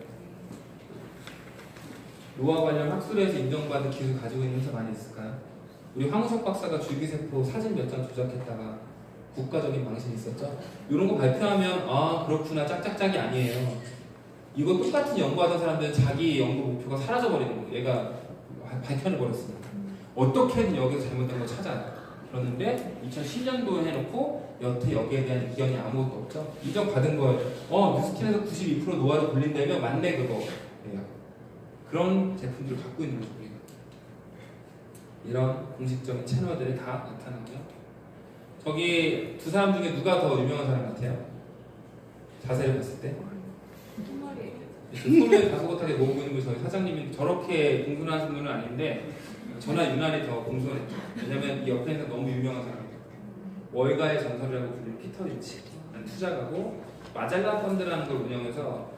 노화 관련 학술에서 인정받은 기술 가지고 있는 회사 많이 있을까요? 우리 황우석 박사가 줄기세포 사진 몇 장 조작했다가 국가적인 망신이 있었죠. 이런 거 발표하면 그렇구나 짝짝짝이 아니에요. 이거 똑같은 연구하던 사람들은 자기 연구 목표가 사라져버리는 거예요. 얘가 밝혀내버렸습니다. 어떻게든 여기서 잘못된 거 찾아요. 그러는데 2010년도에 해놓고 여태 여기에 대한 이견이 아무것도 없죠. 인정받은 거예요. 뉴스킨에서 92% 노화를 돌린다면 맞네 그거. 그런 제품들을 갖고 있는 거죠. 우리가. 이런 공식적인 채널들이 다 나타나고요. 저기 두 사람 중에 누가 더 유명한 사람 같아요? 자세를 봤을 때? 손을 다소곳하게 모으고 있는 거 저희 사장님이 저렇게 공손하신 분은 아닌데 저나 유난히 더 공손했죠. 왜냐면 이 옆에 있는 너무 유명한 사람이에요. 월가의 전설이라고 불리는 피터 린치 투자가고 마젤란 펀드라는 걸 운영해서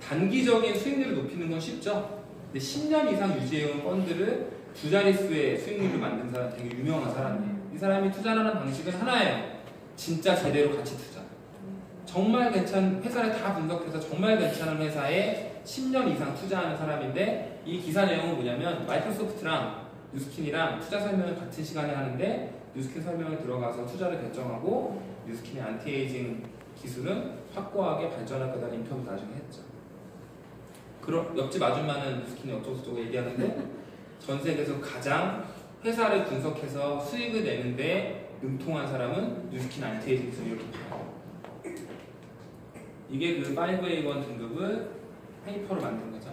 단기적인 수익률을 높이는 건 쉽죠. 근데 10년 이상 유지해온 펀드를 두 자릿수의 수익률을 만든 사람 되게 유명한 사람이에요. 이 사람이 투자하는 방식은 하나예요. 진짜 제대로 가치 투자. 정말 괜찮은 회사를 다 분석해서 정말 괜찮은 회사에 10년 이상 투자하는 사람인데 이 기사 내용은 뭐냐면 마이크로소프트랑 뉴스킨이랑 투자 설명을 같은 시간에 하는데 뉴스킨 설명에 들어가서 투자를 결정하고 뉴스킨의 안티에이징 기술은 확고하게 발전할 거다라는 인터뷰 나중에 했죠. 그럼 옆집 아줌마는 뉴스킨이 어쩌고저쩌고 얘기하는데 전 세계에서 가장 회사를 분석해서 수익을 내는데 능통한 사람은 뉴스킨 안티에이징 기술 이렇게 봐요. 이게 그 5A1 등급을 페이퍼로 만든 거죠.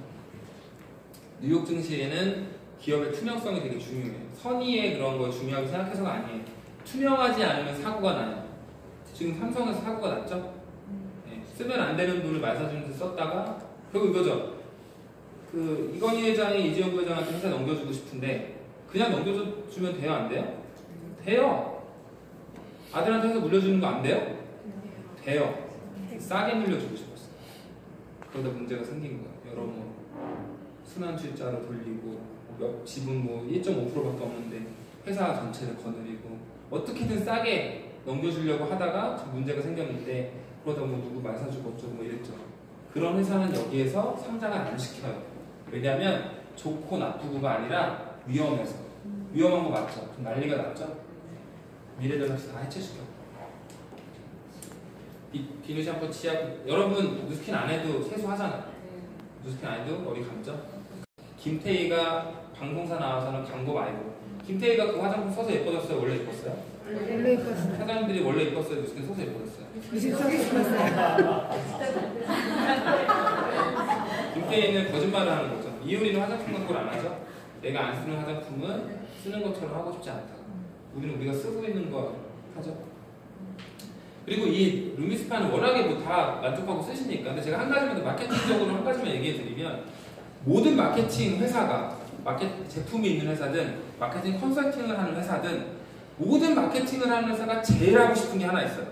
뉴욕 증시에는 기업의 투명성이 되게 중요해요. 선의의 그런 걸 중요하게 생각해서가 아니에요. 투명하지 않으면 사고가 나요. 지금 삼성에서 사고가 났죠? 네, 쓰면 안 되는 돈을 말사주는데 썼다가 결국 이거죠. 그 이건희 회장이 이재용 부회장한테 회사 넘겨주고 싶은데 그냥 넘겨주면 돼요? 안 돼요? 돼요. 아들한테 회사 물려주는 거 안 돼요? 돼요. 싸게 물려주고 싶었어요. 그러다 문제가 생긴 거예요. 여러 뭐 순환출자로 돌리고 지분 뭐 1.5%밖에 없는데 회사 전체를 거느리고 어떻게든 싸게 넘겨주려고 하다가 문제가 생겼는데 그러다 뭐 누구 말 사주고 어쩌고 뭐 이랬죠. 그런 회사는 여기에서 상장을 안 시켜요. 왜냐하면 좋고 나쁘고가 아니라 위험해서. 위험한 거 맞죠? 좀 난리가 났죠? 미래전략서 다 해체시켰고 비누샴푸 치약 여러분 뉴스킨 안 해도 세수하잖아요. 뉴스킨 안 해도 머리 감죠? 김태희가 방송사 나와서는 광고 말고 김태희가 그 화장품 써서 예뻐졌어요? 원래 예뻤어요? 원래 예뻤어요. 사장님들이 원래 예뻤어요? 뉴스킨 써서 예뻐졌어요? 무슨 써서 예뻤어요. 김태희는 거짓말을 하는 거죠. 이효리는 화장품 광고를 안 하죠? 내가 안 쓰는 화장품은 쓰는 것처럼 하고 싶지 않다. 우리는 우리가 쓰고 있는 거 하죠. 그리고 이 루미스파는 워낙에 뭐 다 만족하고 쓰시니까. 근데 제가 한 가지만 더 마케팅적으로 한 가지만 얘기해 드리면 모든 마케팅 회사가 제품이 있는 회사든 마케팅 컨설팅을 하는 회사든 모든 마케팅을 하는 회사가 제일 하고 싶은 게 하나 있어요.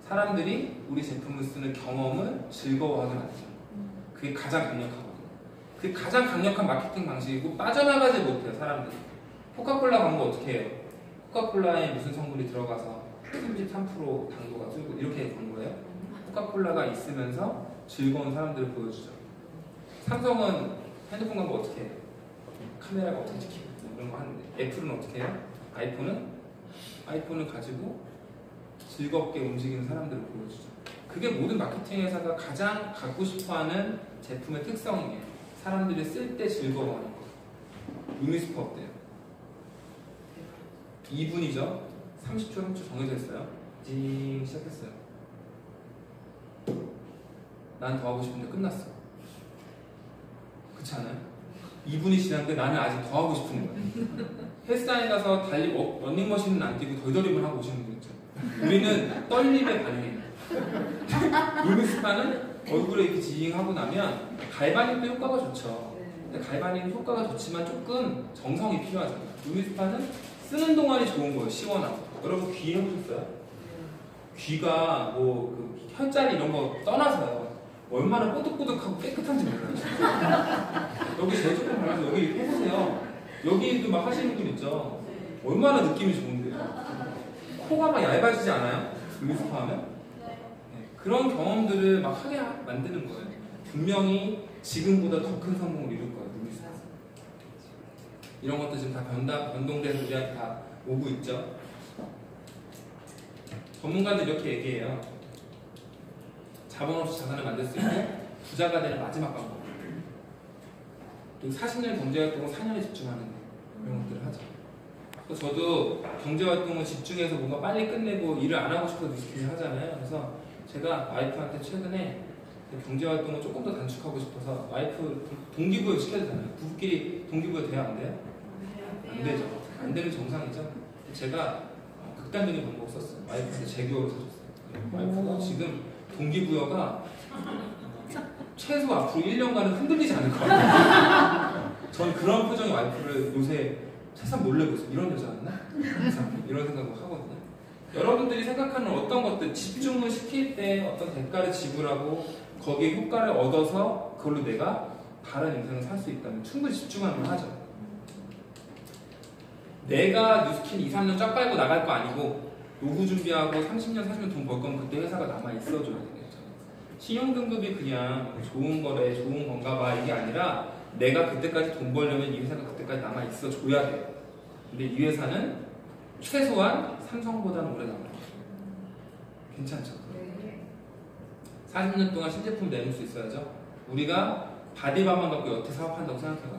사람들이 우리 제품을 쓰는 경험을 즐거워하게 만들죠. 그게 가장 강력하거든요. 그게 가장 강력한 마케팅 방식이고 빠져나가지 못해요. 사람들이. 코카콜라 광고 어떻게 해요? 코카콜라에 무슨 성분이 들어가서 33% 당도가 줄고 이렇게 광고예요. 코카콜라가 있으면서 즐거운 사람들을 보여주죠. 삼성은 핸드폰 광고 어떻게 해요? 카메라가 어떻게 찍히고 이런 거 하는데 애플은 어떻게 해요? 아이폰을 가지고 즐겁게 움직이는 사람들을 보여주죠. 그게 모든 마케팅 회사가 가장 갖고 싶어하는 제품의 특성이에요. 사람들이 쓸 때 즐거워하는 거. 루미스파 어때요? 2분이죠? 30초, 3초 정해져 있어요. 징 시작했어요. 난 더 하고 싶은데 끝났어. 그렇지 않아요? 2분이 지났는데 나는 아직 더 하고 싶은 거예요. 헬스장에 가서 러닝머신은 안 뛰고 덜덜이만 하고 오시는 분 있죠. 우리는 떨림에 반응해요. 루미스파는 얼굴에 이렇게 지잉하고 나면 갈바닉도 효과가 좋죠. 근데 갈바닉은 효과가 좋지만 조금 정성이 필요하잖아요. 루미스파는 쓰는 동안이 좋은 거예요. 시원하고. 여러분 귀 해보셨어요? 귀가 뭐그 혈자리 이런 거 떠나서요. 얼마나 뽀득뽀득하고 깨끗한지 몰라요. 여기 제일 조금 발라서 여기 이렇게 해보세요. 여기도 막 하시는 분 있죠. 얼마나 느낌이 좋은데요. 코가 막 얇아지지 않아요? 루미스파 하면? 네, 그런 경험들을 막 하게 만드는 거예요. 분명히 지금보다 더 큰 성공을 이룰 거예요. 루미스파. 이런 것도 지금 다 변동돼서 우리한테 다 오고 있죠. 전문가들 이렇게 얘기해요. 자본 없이 자산을 만들 수 있고 부자가 되는 마지막 방법. 그리고 40년 경제활동을 4년에 집중하는 거. 이런 것들을 하죠. 그래서 저도 경제활동을 집중해서 뭔가 빨리 끝내고 일을 안 하고 싶어서 뉴스킨을 하잖아요. 그래서 제가 와이프한테 최근에 경제활동을 조금 더 단축하고 싶어서 와이프 동기부여 시켜야 되잖아요. 부부끼리 동기부여 돼야 안 돼요? 안 되죠. 안 되는 정상이죠. 제가 극단적인 방법 썼어요. 와이프한테 제교를 사줬어요. 와이프가 지금 동기부여가 최소 앞으로 1년간은 흔들리지 않을 것 같아요. 전 그런 표정의 와이프를 요새 세상 놀래고 있어요. 이런 여자였나? 이런 생각을 하거든요. 여러분들이 생각하는 어떤 것들, 집중을 시킬 때 어떤 대가를 지불하고 거기에 효과를 얻어서 그걸로 내가 다른 인생을 살 수 있다면 충분히 집중하면 하죠. 내가 뉴스킨 2, 3년 쫙 빨고 나갈 거 아니고 노후 준비하고 30년, 40년 돈 벌 거면 그때 회사가 남아 있어줘야 되겠죠. 신용등급이 그냥 좋은 거래, 좋은 건가 봐 이게 아니라 내가 그때까지 돈 벌려면 이 회사가 그때까지 남아 있어줘야 돼요. 근데 이 회사는 최소한 삼성보다는 오래 남아요. 괜찮죠? 40년 동안 신제품 내놓을 수 있어야죠. 우리가 바디밤만 갖고 여태 사업한다고 생각해봐.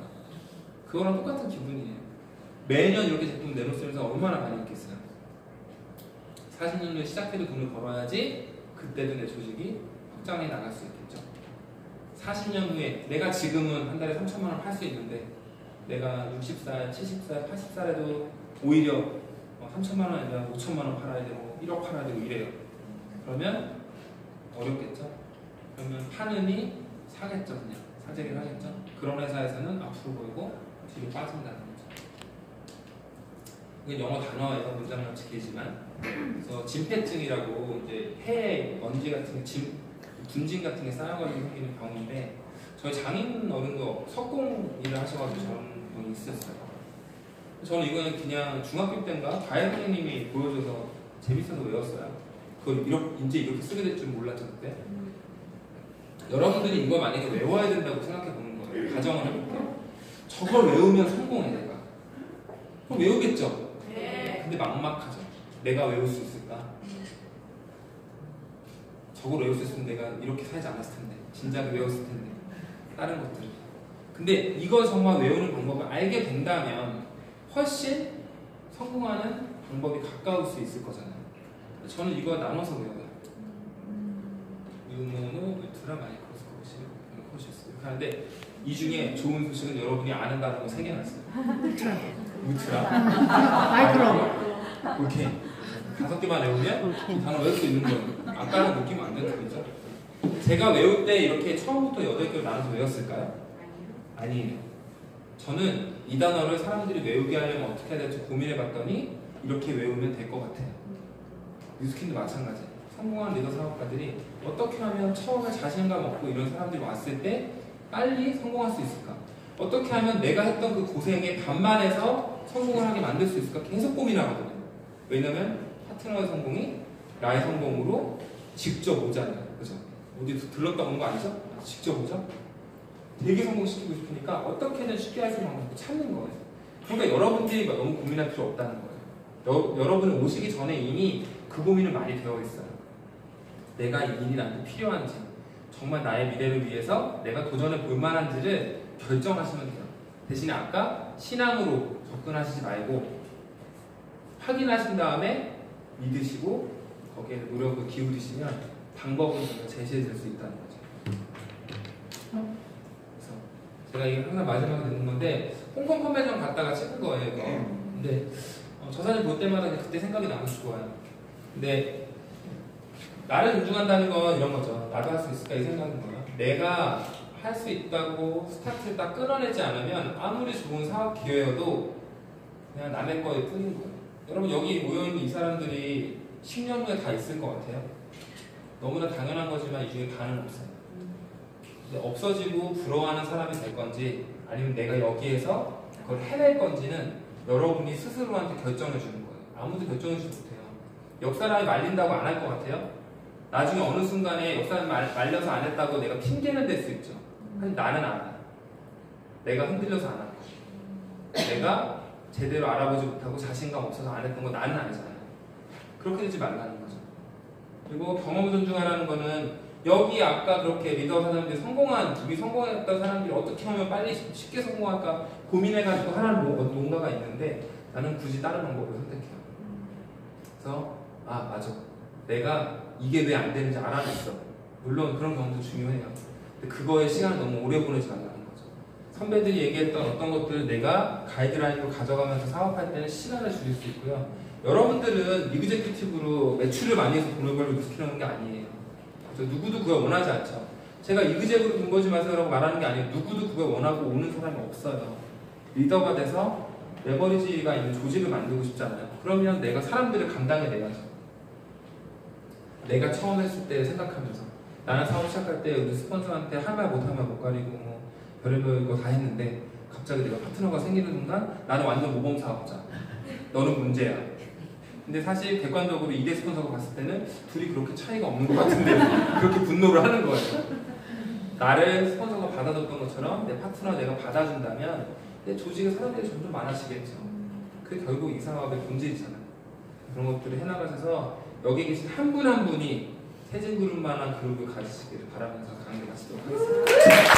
그거랑 똑같은 기분이에요. 매년 이렇게 제품 내놓을 수 있는 회사 얼마나 많이 있겠어요. 40년 후에 시작해도 돈을 벌어야지 그때도 내 조직이 확장해 나갈 수 있겠죠. 40년 후에 내가 지금은 한 달에 3천만 원 팔 수 있는데 내가 60살, 70살, 80살에도 오히려 3천만 원 아니라 5천만 원 팔아야 되고 1억 팔아야 되고 이래요. 그러면 어렵겠죠. 그러면 파느니 사겠죠. 그냥 사재기를 하겠죠. 그런 회사에서는 앞으로 보이고 뒤로 빠진다는 거죠. 이게 영어 단어에서 문장같이 길지만 그래서 진폐증이라고 이제 폐에 먼지 같은 게 분진 같은 게 쌓여가지고 생기는 병인데 저희 장인 어른도 석공 일을 하셔가지고 저런 병이 있었어요. 저는 이거는 그냥 중학교 때인가 과외 선생님이 보여줘서 재밌어서 외웠어요. 그걸 이제 이렇게 쓰게 될 줄 몰랐죠 그때. 여러분들이 이걸 만약에 외워야 된다고 생각해 보는 거예요. 가정을 해볼게요. 저걸 외우면 성공해 내가. 그럼 외우겠죠? 네. 근데 막막하죠. 내가 외울 수 있을까? 저걸 외울 수 있으면 내가 이렇게 살지 않았을 텐데 진작에 외웠을 텐데 다른 것들. 근데 이거 정말 외우는 방법을 알게 된다면 훨씬 성공하는 방법이 가까울 수 있을 거잖아요. 저는 이거 나눠서 외워요. 유모노, 유트라, 마이크로스코시, 이렇게 하는데 이 중에 좋은 소식은 여러분이 아는 단어가 3개 났어요. 유트라, 마이크로. 오케이. 5개만 외우면 이 단어 외울 수 있는 거예요. 아까랑 느낌 안 되는 거죠? 제가 외울 때 이렇게 처음부터 8개를 나눠서 외웠을까요? 아니에요. 저는 이 단어를 사람들이 외우게 하려면 어떻게 해야 될지 고민해 봤더니 이렇게 외우면 될 것 같아요. 뉴스킨도 마찬가지예요. 성공한 리더 사업가들이 어떻게 하면 처음에 자신감 얻고 이런 사람들이 왔을 때 빨리 성공할 수 있을까? 어떻게 하면 내가 했던 그 고생의 반만해서 성공을 하게 만들 수 있을까? 계속 고민하거든요. 왜냐면 파트너의 성공이 나의 성공으로 직접 오잖아요. 그죠? 어디 들렀다 오는 거 아니죠? 직접 오죠? 되게 성공시키고 싶으니까 어떻게든 쉽게 할 수 있는 방법을 찾는 거예요. 그러니까 여러분들이 너무 고민할 필요 없다는 거예요. 여러분은 오시기 전에 이미 그 고민을 많이 되어 있어요. 내가 이 일이 나한테 필요한지, 정말 나의 미래를 위해서 내가 도전해 볼 만한지를 결정하시면 돼요. 대신에 아까 신앙으로 접근하시지 말고 확인하신 다음에 믿으시고 거기에 노력을 기울이시면 방법을 제가 제시해 드릴 수 있다는 거죠. 그래서 제가 이게 항상 마지막에 듣는 건데 홍콩 판매점 갔다가 찍은 거예요. 이거. 근데 저 사진 볼 때마다 그때 생각이 나면 좋아요. 근데 나를 존중한다는 건 이런 거죠. 나도 할 수 있을까 이 생각인 거예요. 내가 할 수 있다고 스타트를 딱 끊어내지 않으면 아무리 좋은 사업 기회여도 그냥 남의 거에 뿐인 거예요. 여러분 여기 모여있는 이 사람들이 10년 후에 다 있을 것 같아요. 너무나 당연한 거지만 이 중에 반은 없어요. 근데 없어지고 부러워하는 사람이 될 건지 아니면 내가 여기에서 그걸 해낼 건지는 여러분이 스스로한테 결정해 주는 거예요. 아무도 결정해 주지 못해요. 역사람이 말린다고 안 할 것 같아요? 나중에 어느 순간에 역사람이 말려서 안 했다고 내가 핑계는 될 수 있죠. 근데 나는 안 해요. 내가 흔들려서 안 할 거예요. 내가 제대로 알아보지 못하고 자신감 없어서 안 했던 거 나는 아니잖아요. 그렇게 되지 말라는 거죠. 그리고 경험을 존중하라는 거는 여기 아까 그렇게 리더 사람들이 우리 성공했던 사람들이 어떻게 하면 빨리 쉽게 성공할까 고민해가지고 하라는 뭔가가 있는데 나는 굳이 다른 방법을 선택해요. 그래서 맞아. 내가 이게 왜 안 되는지 알아냈어. 물론 그런 경험도 중요해요. 근데 그거에 시간을 너무 오래 보내지 말라는 거죠. 선배들이 얘기했던 어떤 것들을 내가 가이드라인으로 가져가면서 사업할 때는 시간을 줄일 수 있고요. 여러분들은 이그제큐티브로 매출을 많이 해서 돈을 벌고 뉴스키라는 게 아니에요. 그래서 누구도 그걸 원하지 않죠. 제가 이그제으로 돈 벌지 마세요라고 말하는 게 아니에요. 누구도 그걸 원하고 오는 사람이 없어요. 리더가 돼서 레버리지가 있는 조직을 만들고 싶잖아요. 그러면 내가 사람들을 감당해내야죠. 내가 처음 했을 때 생각하면서 나는 사업 시작할 때 우리 스폰서한테 할 말 못할 말 못 가리고 뭐 별의별 거 다 했는데 갑자기 내가 파트너가 생기는 순간 나는 완전 모범 사업자. 너는 문제야. 근데 사실 객관적으로 2대 스폰서가 봤을 때는 둘이 그렇게 차이가 없는 것 같은데 그렇게 분노를 하는 거예요. 나를 스폰서가 받아줬던 것처럼 내 파트너 내가 받아준다면 내 조직에 사람들이 점점 많아지겠죠. 그게 결국 이 사업의 본질이잖아요. 그런 것들을 해나가셔서 여기 계신 한 분 한 분이 세진그룹만한 그룹을 가지시기를 바라면서 강의 마치도록 하겠습니다.